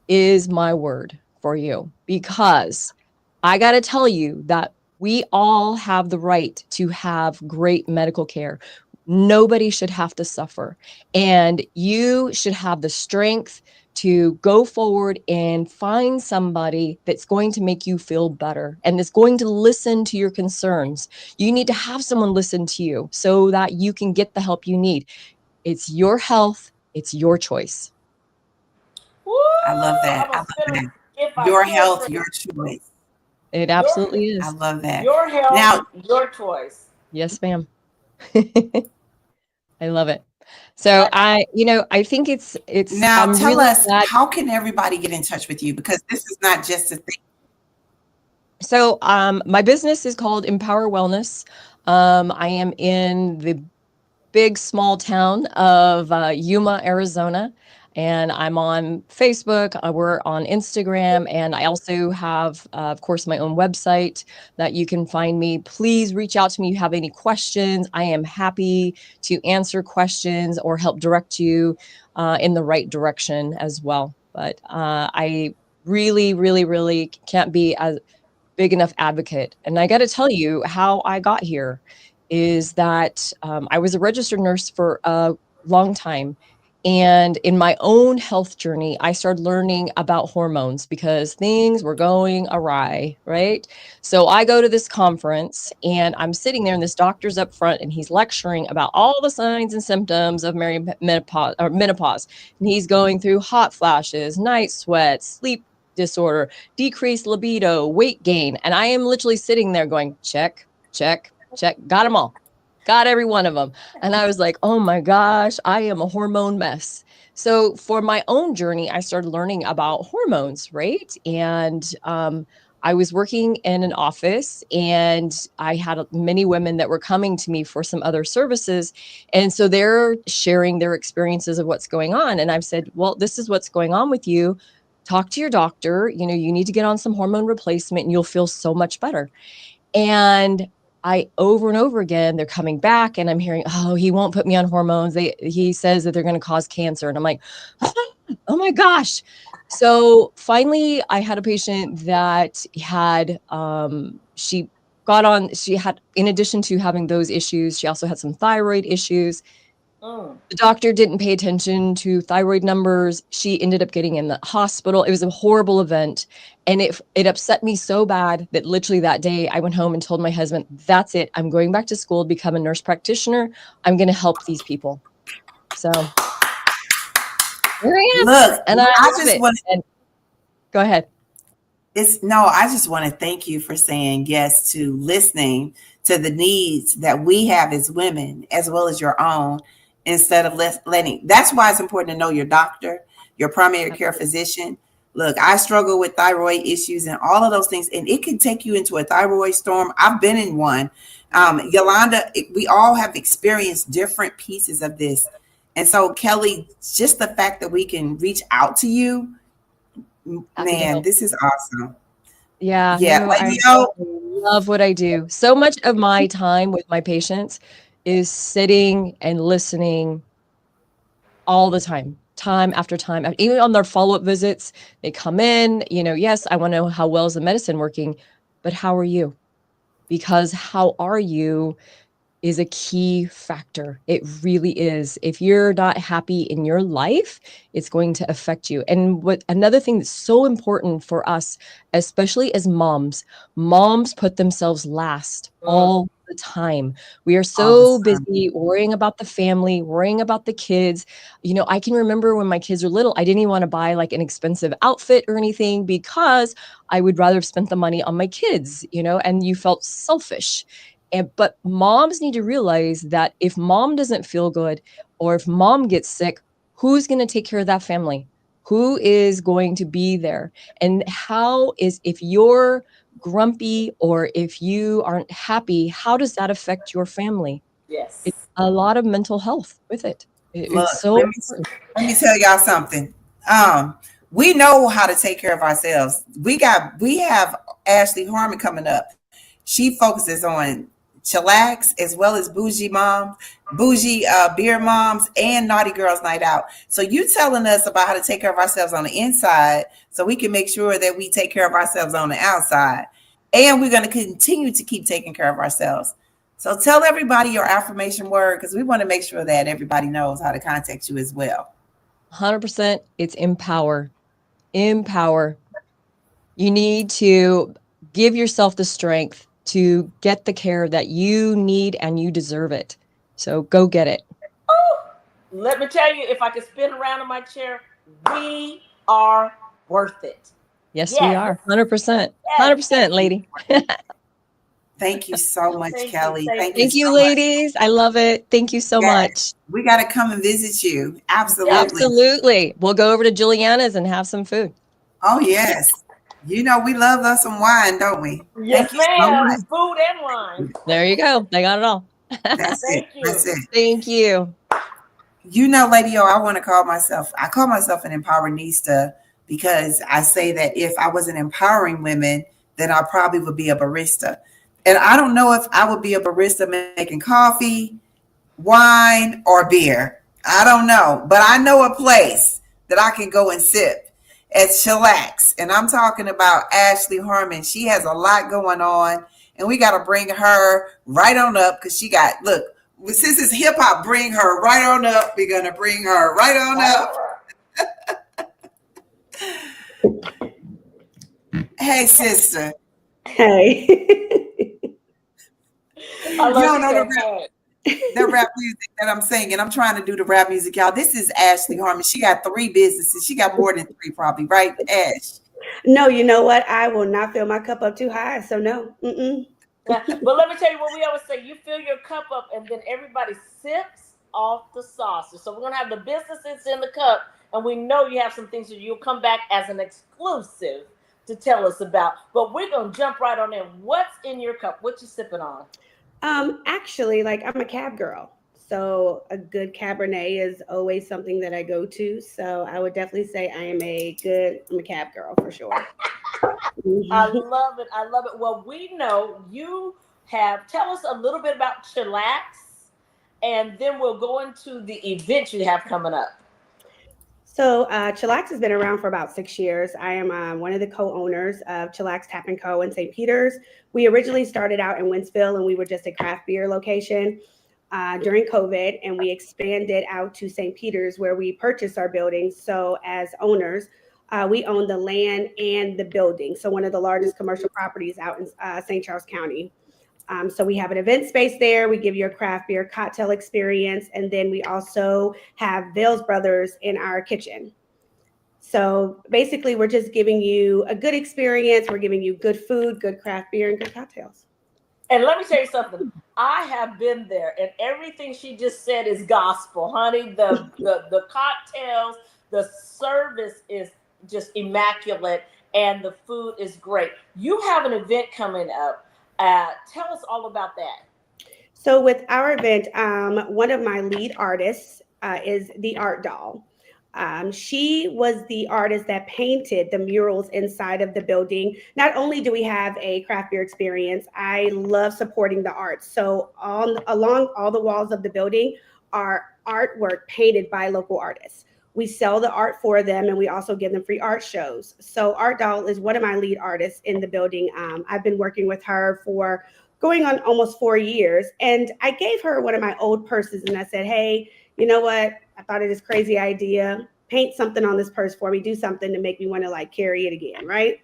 is my word for you, because I got to tell you that we all have the right to have great medical care. Nobody should have to suffer. And you should have the strength to go forward and find somebody that's going to make you feel better and that's going to listen to your concerns. You need to have someone listen to you so that you can get the help you need. It's your health. It's your choice. Woo! I love that. I love that. Your health, your choice. It absolutely is. I love that. Your health, now, your choice. Yes, ma'am. I love it. So I think it's now I'm tell really us, glad. how can everybody get in touch with you? Because this is not just a thing. So my business is called Empower Wellness. I am in the big small town of Yuma, Arizona. And I'm on Facebook, we're on Instagram, and I also have, of course, my own website that you can find me. Please reach out to me if you have any questions. I am happy to answer questions or help direct you in the right direction as well. But I really, really, really can't be a big enough advocate. And I got to tell you how I got here is that I was a registered nurse for a long time. And in my own health journey, I started learning about hormones because things were going awry, right? So I go to this conference and I'm sitting there and this doctor's up front and he's lecturing about all the signs and symptoms of menopause. And he's going through hot flashes, night sweats, sleep disorder, decreased libido, weight gain. And I am literally sitting there going, check, check, check, got them all. Got every one of them. And I was like, oh my gosh, I am a hormone mess. So for my own journey, I started learning about hormones, right? And I was working in an office and I had many women that were coming to me for some other services. And so they're sharing their experiences of what's going on. And I've said, well, this is what's going on with you. Talk to your doctor. You know, you need to get on some hormone replacement and you'll feel so much better. And I over and over again, they're coming back and I'm hearing, oh, he won't put me on hormones. He says that they're going to cause cancer. And I'm like, oh my gosh. So finally I had a patient that had, she had, in addition to having those issues, she also had some thyroid issues. The doctor didn't pay attention to thyroid numbers. She ended up getting in the hospital. It was a horrible event. And it upset me so bad that literally that day I went home and told my husband, that's it. I'm going back to school to become a nurse practitioner. I'm going to help these people. So here I am. Look, and I just want to go ahead. I just want to thank you for saying yes to listening to the needs that we have as women, as well as your own, instead of letting. That's why it's important to know your doctor, your primary care physician. Look, I struggle with thyroid issues and all of those things, and it can take you into a thyroid storm. I've been in one. Yolanda, we all have experienced different pieces of this. And so, Kelly, just the fact that we can reach out to you, man, this is awesome. Yeah. Yeah. I love what I do. So much of my time with my patients is sitting and listening all the time after time. Even on their follow-up visits, they come in, yes, I want to know how well is the medicine working, but how are you? Because how are you is a key factor. It really is. If you're not happy in your life, it's going to affect you. And another thing that's so important for us, especially as moms put themselves last all the time. We are so busy worrying about the family, worrying about the kids. I can remember when my kids were little, I didn't even want to buy like an expensive outfit or anything because I would rather have spent the money on my kids, and you felt selfish. But moms need to realize that if mom doesn't feel good or if mom gets sick, who's going to take care of that family? Who is going to be there? And if you're grumpy or if you aren't happy, how does that affect your family? Yes. It's a lot of mental health with it. Look, It's so important. Let me tell y'all something. We know how to take care of ourselves. We have Ashley Harmon coming up. She focuses on chillax as well as bougie beer moms and naughty girls night out. So you telling us about how to take care of ourselves on the inside so we can make sure that we take care of ourselves on the outside. And we're going to continue to keep taking care of ourselves. So tell everybody your affirmation word, because we want to make sure that everybody knows how to contact you as well. 100%. It's empower. Empower. You need to give yourself the strength to get the care that you need and you deserve it. So go get it. Oh, let me tell you, if I could spin around in my chair, we are worth it. Yes. We are. 100%. 100%, lady. Thank you so much, Kelly. Thank you, ladies. I love it. Thank you so much. We got to come and visit you. Absolutely. Absolutely. We'll go over to Juliana's and have some food. Oh, yes. We love us some wine, don't we? Yes, ma'am. Food and wine. There you go. They got it all. That's it. That's it. Thank you. Lady O, I call myself an empoweringista because I say that if I wasn't empowering women, then I probably would be a barista. And I don't know if I would be a barista making coffee, wine, or beer. I don't know. But I know a place that I can go and sip at Chillax. And I'm talking about Ashley Harmon. She has a lot going on. And we got to bring her right on up because Since it's hip hop, bring her right on up. We're gonna bring her right on up. Hey, sister. Hey. I love Y'all you know so the much. rap music that I'm singing. I'm trying to do the rap music, y'all. This is Ashley Harmon. She got 3 businesses. She got more than 3, probably, right, Ash? No, you know what? I will not fill my cup up too high. So no. Mm-mm. But let me tell you what we always say: you fill your cup up, and then everybody sips off the saucer. So we're gonna have the businesses in the cup, and we know you have some things that you'll come back as an exclusive to tell us about. But we're gonna jump right on in. What's in your cup? What you sipping on? Actually, like I'm a cab girl. So a good Cabernet is always something that I go to. So I would definitely say I'm a cab girl for sure. I Mhm. love it. I love it. Well, we know you have. Tell us a little bit about Chillax, and then we'll go into the event you have coming up. So Chillax has been around for about 6 years. I am one of the co-owners of Chillax Tap and Co. in St. Peters. We originally started out in Wentzville, and we were just a craft beer location during COVID, and we expanded out to St. Peters, where we purchased our buildings. So as owners, we own the land and the building. So one of the largest commercial properties out in St. Charles County. So we have an event space there. We give you a craft beer cocktail experience. And then we also have Vales Brothers in our kitchen. So basically, we're just giving you a good experience. We're giving you good food, good craft beer, and good cocktails. And let me tell you something. I have been there, and everything she just said is gospel, honey. The cocktails, the service is just immaculate, and the food is great. You have an event coming up. Tell us all about that. So with our event, one of my lead artists is the Art Doll. She was the artist that painted the murals inside of the building. Not only do we have a craft beer experience, I love supporting the arts. So along all the walls of the building are artwork painted by local artists. We sell the art for them, and we also give them free art shows. So Art Doll is one of my lead artists in the building. I've been working with her for going on almost 4 years. And I gave her one of my old purses, and I said, hey, you know what? I thought of this crazy idea. Paint something on this purse for me, do something to make me want to like carry it again, right?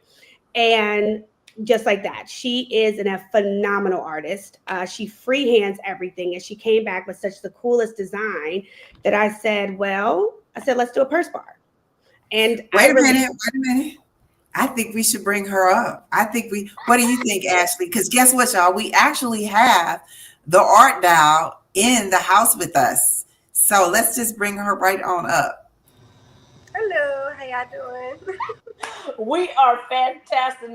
And just like that, she is a phenomenal artist. She freehands everything, and she came back with such the coolest design that I said, let's do a purse bar. And Wait a minute. I think we should bring her up. What do you think, Ashley? Because guess what, y'all? We actually have the Art Doll in the house with us. So let's just bring her right on up. Hello, how y'all doing? We are fantastic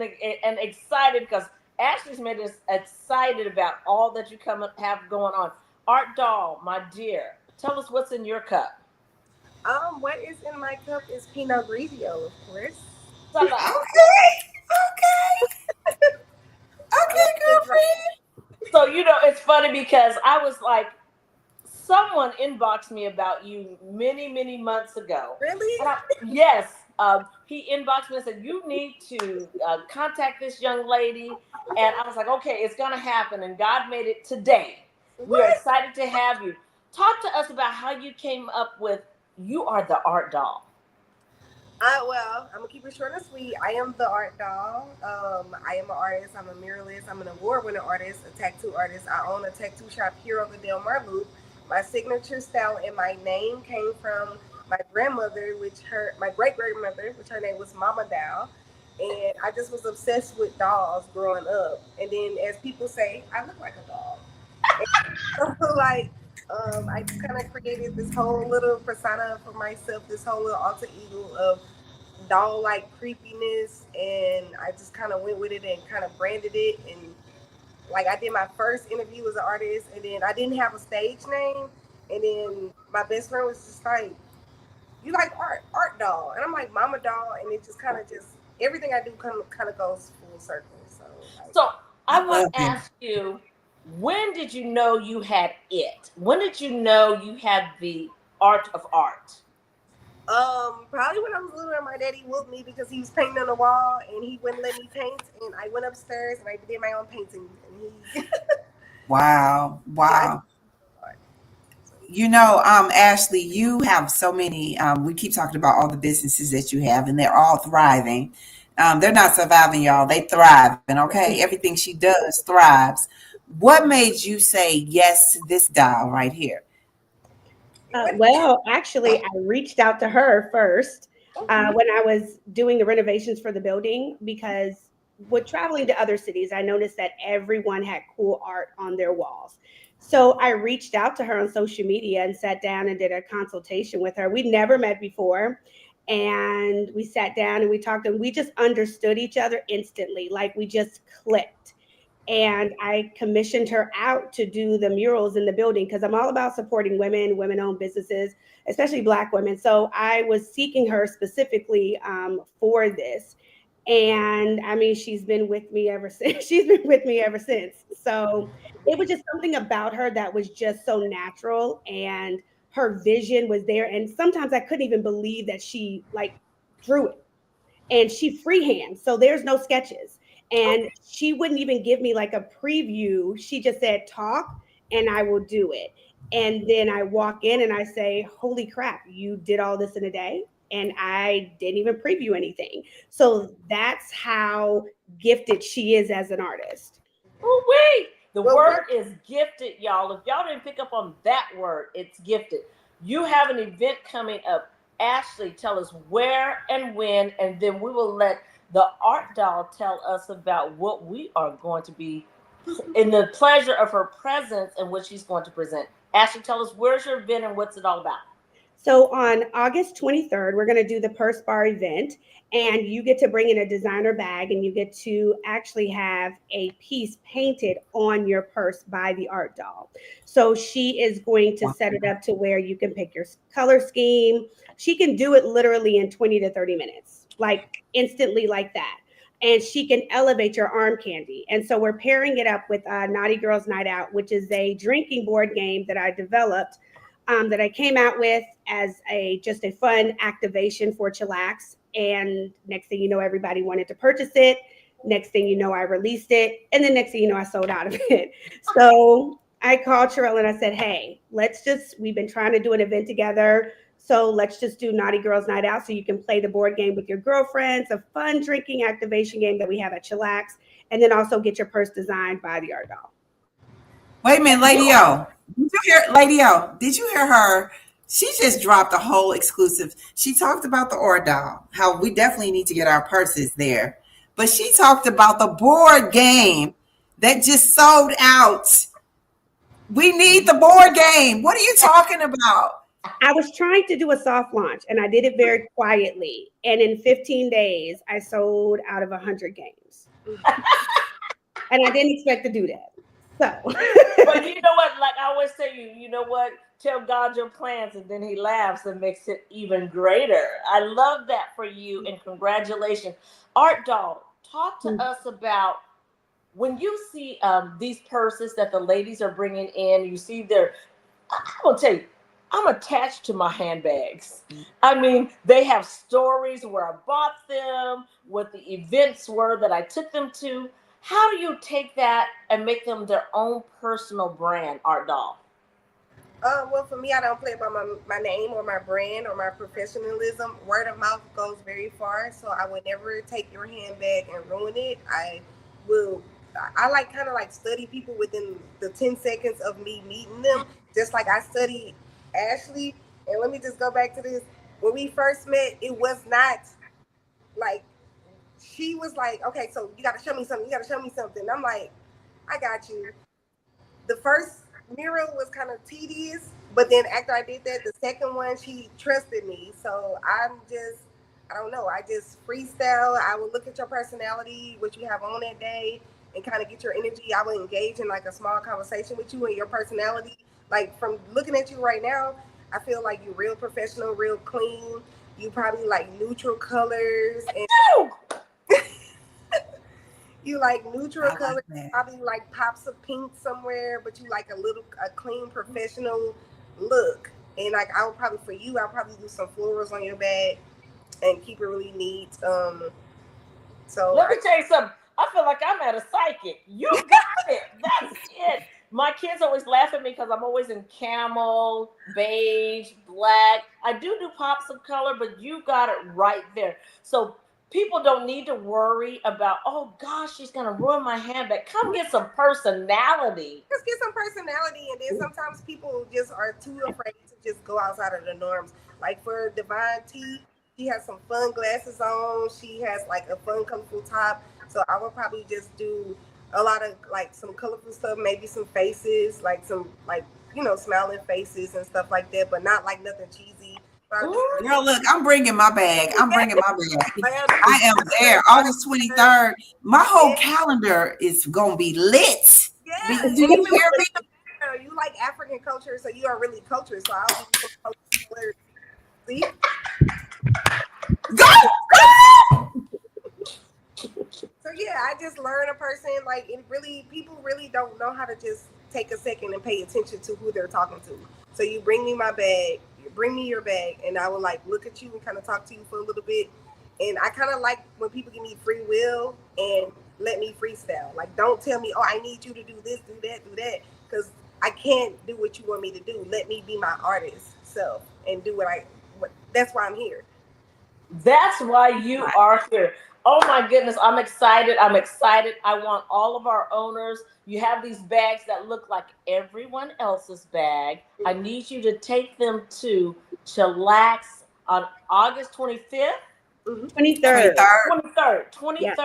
and excited because Ashley's made us excited about all that you have going on. Art Doll, my dear, tell us what's in your cup. What is in my cup is Pinot Grigio, of course. Okay, girlfriend. So it's funny because I was like, someone inboxed me about you many months ago. Really? Yes. He inboxed me and said, you need to contact this young lady. And I was like, okay, it's going to happen. And God made it today. We're excited to have you. Talk to us about how you came up with You Are the Art Doll. Well, I'm going to keep it short and sweet. I am the Art Doll. I am an artist. I'm a muralist. I'm an award-winning artist, a tattoo artist. I own a tattoo shop here on the Del Mar Loop. My signature style and my name came from my grandmother, my great-grandmother, which her name was Mama Doll. And I just was obsessed with dolls growing up. And then, as people say, I look like a doll. So, I just kind of created this whole little persona for myself, this whole little alter ego of doll-like creepiness. And I just kind of went with it and kind of branded it. And I did my first interview as an artist, and then I didn't have a stage name. And then my best friend was just like, you like Art Doll. And I'm like, Mama Doll. And it just kind of everything I do kind of goes full circle. So I want to ask you, when did you know you had it? When did you know you had the art of art? Probably when I was little and my daddy whooped me because he was painting on the wall and he wouldn't let me paint. And I went upstairs and I did my own painting. And Wow. Ashley, you have so many. We keep talking about all the businesses that you have, and they're all thriving. They're not surviving, y'all. They thrive. And okay, everything she does thrives. What made you say yes to this doll right here? Well, actually, I reached out to her first when I was doing the renovations for the building, because with traveling to other cities, I noticed that everyone had cool art on their walls. So I reached out to her on social media and sat down and did a consultation with her. We'd never met before. And we sat down and we talked, and we just understood each other instantly. Like, we just clicked. And I commissioned her out to do the murals in the building, because I'm all about supporting women, women-owned businesses, especially Black women. So I was seeking her specifically for this. And I mean, she's been with me ever since. She's been with me ever since. So it was just something about her that was just so natural, and her vision was there. And sometimes I couldn't even believe that she like drew it, and she freehand. So there's no sketches. And she wouldn't even give me like a preview. She just said, talk, and I will do it. And then I walk in and I say, holy crap, you did all this in a day? And I didn't even preview anything. So that's how gifted she is as an artist. Oh, wait. The word is gifted, y'all. If y'all didn't pick up on that word, it's gifted. You have an event coming up. Ashley, tell us where and when, and then we will let the art doll tell us about what we are going to be in the pleasure of her presence and what she's going to present. Ashley, tell us, where's your event and what's it all about? So on August 23rd, we're going to do the Purse Bar event, and you get to bring in a designer bag, and you get to actually have a piece painted on your purse by the art doll. So she is going to set it up to where you can pick your color scheme. She can do it literally in 20 to 30 minutes, like instantly like that. And she can elevate your arm candy. And so we're pairing it up with Naughty Girls Night Out, which is a drinking board game that I developed, that I came out with as just a fun activation for Chillax. And next thing you know, everybody wanted to purchase it. Next thing you know, I released it. And then next thing you know, I sold out of it. So I called Sherelle and I said, hey, we've been trying to do an event together. So let's just do Naughty Girls Night Out, so you can play the board game with your girlfriends, a fun drinking activation game that we have at Chillax, and then also get your purse designed by the art doll. Wait a minute, Lady O. Did you hear her? She just dropped a whole exclusive. She talked about the art doll, how we definitely need to get our purses there. But she talked about the board game that just sold out. We need the board game. What are you talking about? I was trying to do a soft launch, and I did it very quietly. And in 15 days, I sold out of 100 games. And I didn't expect to do that. So. But you know what? Like I always tell you, you know what? Tell God your plans, and then he laughs and makes it even greater. I love that for you, and congratulations. Art doll, talk to us about when you see these purses that the ladies are bringing in, you see I will tell you, I'm attached to my handbags. I mean, they have stories where I bought them, what the events were that I took them to. How do you take that and make them their own personal brand, art doll? Well, for me, I don't play by my name or my brand or my professionalism. Word of mouth goes very far, so I would never take your handbag and ruin it. I like kind of like study people within the 10 seconds of me meeting them, just like I studied Ashley. And let me just go back to this. When we first met, it was not like, she was like, okay, so you got to show me something. I'm like, I got you. The first mural was kind of tedious, but then after I did that, the second one, she trusted me. So I don't know, I just freestyle. I would look at your personality, what you have on that day, and kind of get your energy. I would engage in like a small conversation with you and your personality. Like from looking at you right now, I feel like you're real professional, real clean. You probably like neutral colors, and you like neutral colors, probably like pops of pink somewhere, but you like a clean professional look. And like I'll probably do some florals on your bag and keep it really neat. So let me tell you something. I feel like I'm at a psychic. You got it. That's it. My kids always laugh at me because I'm always in camel, beige, black. I do pops of color, but you got it right there. So people don't need to worry about, oh gosh, she's gonna ruin my handbag. Come get some personality. Just get some personality, and then sometimes people just are too afraid to just go outside of the norms. Like for Divine T, she has some fun glasses on. She has like a fun, colorful top. So I would probably just do a lot of like some colorful stuff, maybe some faces, like some like, you know, smiling faces and stuff like that, but not like nothing cheesy. Girl, look, I'm bringing my bag. I am there. August 23rd. My whole calendar is gonna be lit. Yeah. Do you hear me? You like African culture, so you are really cultured. So I'll give you some culture. See? Go! So yeah, I just learn a person, like it really, people really don't know how to just take a second and pay attention to who they're talking to. So you bring me my bag, you bring me your bag, and I will like look at you and kind of talk to you for a little bit. And I kind of like when people give me free will and let me freestyle. Like, don't tell me, oh, I need you to do this, do that, because I can't do what you want me to do. Let me be my artist self and do that's why I'm here. That's why you are here. Oh my goodness, I'm excited. I want all of our owners. You have these bags that look like everyone else's bag. I need you to take them to Chillax on August 25th. 23rd. 23rd. Yes.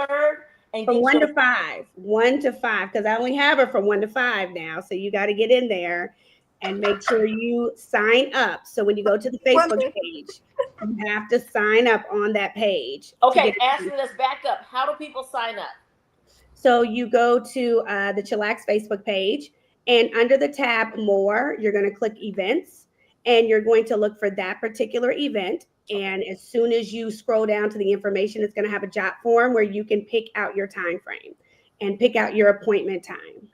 And From 1 to 5. 1 to 5, because I only have her from 1 to 5 now. So you got to get in there and make sure you sign up. So when you go to the Facebook page, you have to sign up on that page. Okay, Ashley, let's back up. How do people sign up? So you go to the Chillax Facebook page, and under the tab More, you're going to click Events, and you're going to look for that particular event. And as soon as you scroll down to the information, it's going to have a jot form where you can pick out your time frame and pick out your appointment time.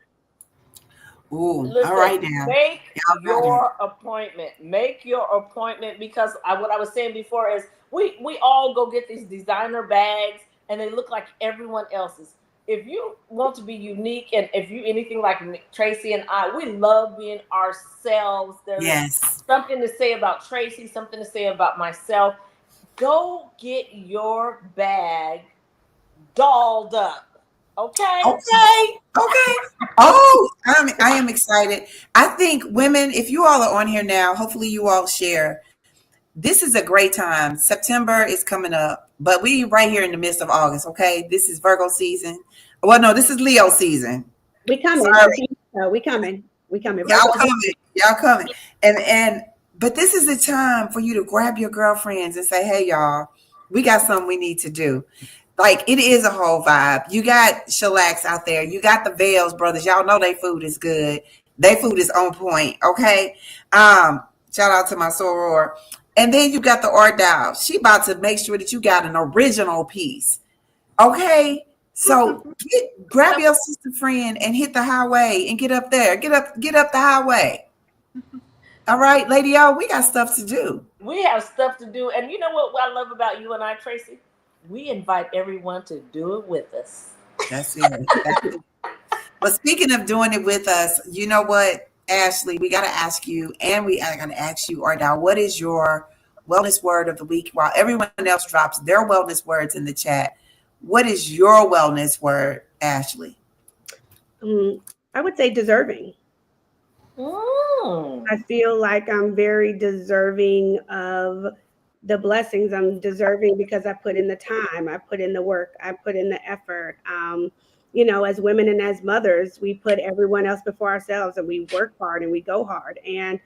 Ooh, listen, all right now. Make your appointment. Make your appointment, because what I was saying before is we all go get these designer bags and they look like everyone else's. If you want to be unique, and if you anything like Tracy and I, we love being ourselves. There's something to say about Tracy, something to say about myself. Go get your bag dolled up. Okay. Oh, I am excited. I think women, if you all are on here now, hopefully you all share. This is a great time. September is coming up, but we right here in the midst of August. Okay, this is Virgo season. Well, no, this is Leo season. We coming. We coming. Y'all coming. But this is the time for you to grab your girlfriends and say, "Hey, y'all, we got something we need to do." Like, it is a whole vibe. You got Chillax out there. You got the Vales brothers. Y'all know their food is good. Their food is on point. Okay. Shout out to my soror. And then you got the Art Dial. She about to make sure that you got an original piece. Okay. So grab your sister friend and hit the highway and get up there. Get up the highway. All right, Lady O, we got stuff to do. We have stuff to do. And you know what I love about you and I, Tracy? We invite everyone to do it with us. That's it. But speaking of doing it with us, you know what, Ashley, we got to ask you, and we are going to ask you, Ardell, what is your wellness word of the week? While everyone else drops their wellness words in the chat, what is your wellness word, Ashley? I would say deserving. I feel like I'm very deserving of the blessings. I'm deserving because I put in the time, I put in the work, I put in the effort. As women and as mothers, we put everyone else before ourselves, and we work hard and we go hard. And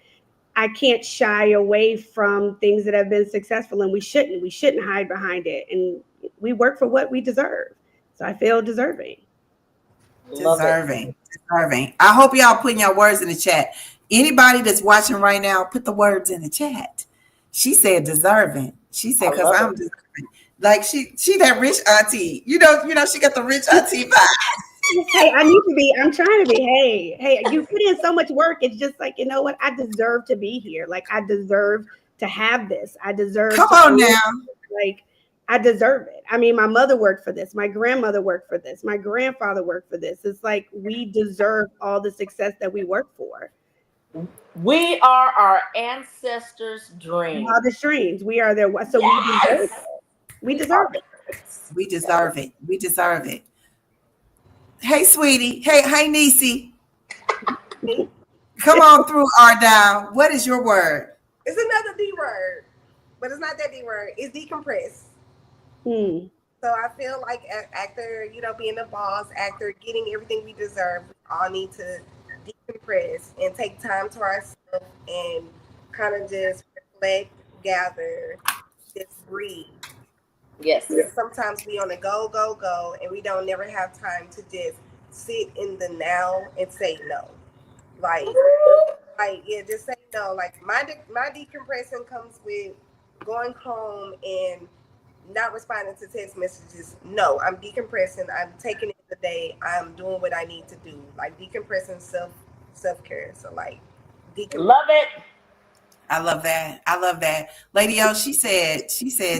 I can't shy away from things that have been successful, and we shouldn't hide behind it. And we work for what we deserve. So I feel deserving. Deserving. I hope y'all putting your words in the chat. Anybody that's watching right now, put the words in the chat. She said deserving. She said, because I'm deserving. Like she that rich auntie. You know, she got the rich auntie vibe. Hey, I'm trying to be, hey, you put in so much work. It's just like, you know what? I deserve to be here. Like, I deserve to have this. I deserve Come on now. Like, I deserve it. I mean, my mother worked for this. My grandmother worked for this. My grandfather worked for this. It's like we deserve all the success that we work for. We are our ancestors' dream. Wildest dreams. We are their. So Yes! we deserve it. We deserve it. We deserve it. Hey, sweetie. Hey, Nisi. Come on through, Ardell. What is your word? It's another D word, but it's not that D word. It's decompress. So I feel like after, being the boss, after getting everything we deserve, we all need to decompress and take time to ourselves and kind of just reflect, gather, just breathe. Yes. Because sometimes we on a go, and we don't never have time to just sit in the now and say no. Just say no. Like my decompressing comes with going home and not responding to text messages. No, I'm decompressing. I'm taking it the day. I'm doing what I need to do. Like decompressing, self-care. So like love it. I love that. I love that. Lady O, she said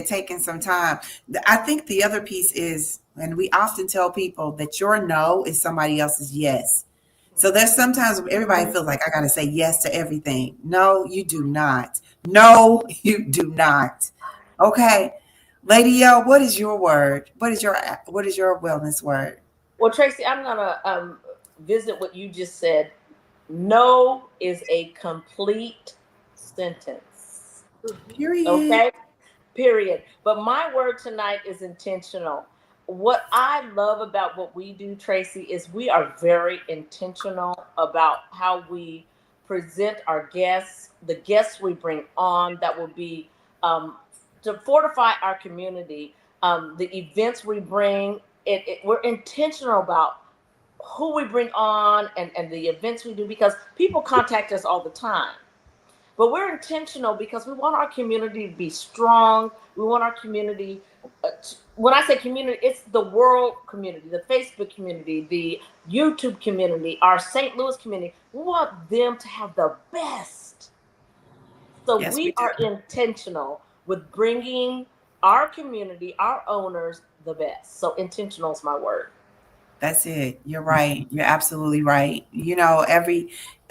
taking some time. I think the other piece is, and we often tell people that your no is somebody else's yes. So there's sometimes everybody feels like I got to say yes to everything. No, you do not. No, you do not. Okay. Lady O, what is your word? What is your wellness word? Well, Tracy, I'm gonna visit what you just said. No is a complete sentence. Period. Okay? Period. But my word tonight is intentional. What I love about what we do, Tracy, is we are very intentional about how we present our guests, the guests we bring on that will be to fortify our community, the events we bring. We're intentional about who we bring on and the events we do, because people contact us all the time. But we're intentional because we want our community to be strong. We want our community, when I say community, it's the world community, the Facebook community, the YouTube community, our St. Louis community. We want them to have the best. So Yes, we are intentional with bringing our community, our owners, the best. So intentional is my word. That's it. You're right. You're absolutely right.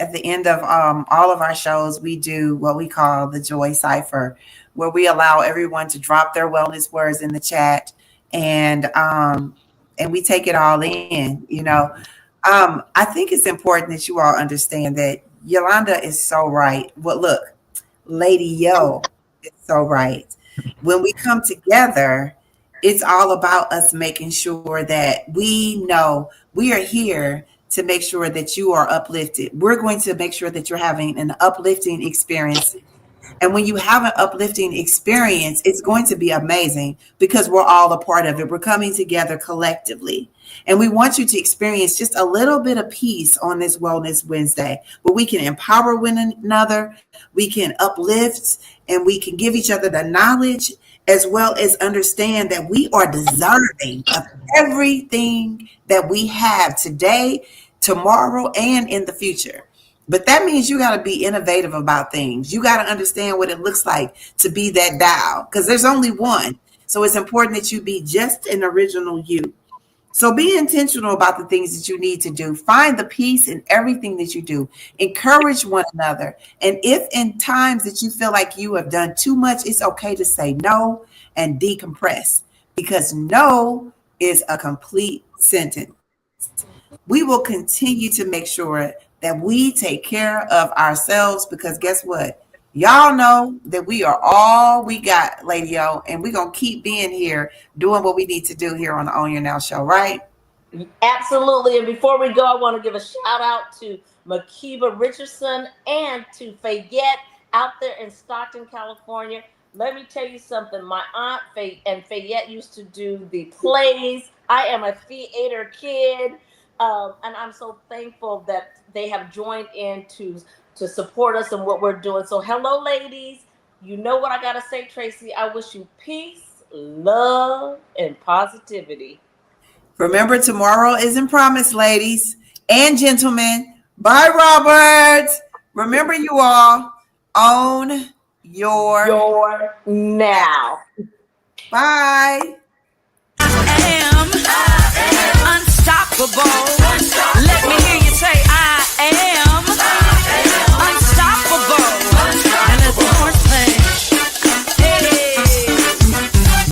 At the end of all of our shows, we do what we call the Joy Cipher, where we allow everyone to drop their wellness words in the chat, and we take it all in. I think it's important that you all understand that Yolanda is so right. Well, look, Lady Yo is so right. When we come together, it's all about us making sure that we know we are here to make sure that you are uplifted. We're going to make sure that you're having an uplifting experience. And when you have an uplifting experience, it's going to be amazing because we're all a part of it. We're coming together collectively. And we want you to experience just a little bit of peace on this Wellness Wednesday, where we can empower one another, we can uplift, and we can give each other the knowledge, as well as understand that we are deserving of everything that we have today, tomorrow, and in the future. But that means you got to be innovative about things. You got to understand what it looks like to be that dial, because there's only one. So it's important that you be just an original you. So be intentional about the things that you need to do. Find the peace in everything that you do. Encourage one another. And if in times that you feel like you have done too much, it's okay to say no and decompress, because no is a complete sentence. We will continue to make sure that we take care of ourselves, because guess what? Y'all know that we are all we got, Lady O, and we're going to keep being here doing what we need to do here on the Own Your Now show, right? Absolutely. And before we go, I want to give a shout out to Makiba Richardson and to Fayette out there in Stockton, California. Let me tell you something. My aunt and Fayette used to do the plays. I am a theater kid, and I'm so thankful that they have joined in to support us in what we're doing. So hello, ladies. You know what I got to say, Tracy. I wish you peace, love, and positivity. Remember, tomorrow isn't promised, ladies and gentlemen. Bye, Robert. Remember, you all, own your now. Bye. I am unstoppable. Let me hear you say I am.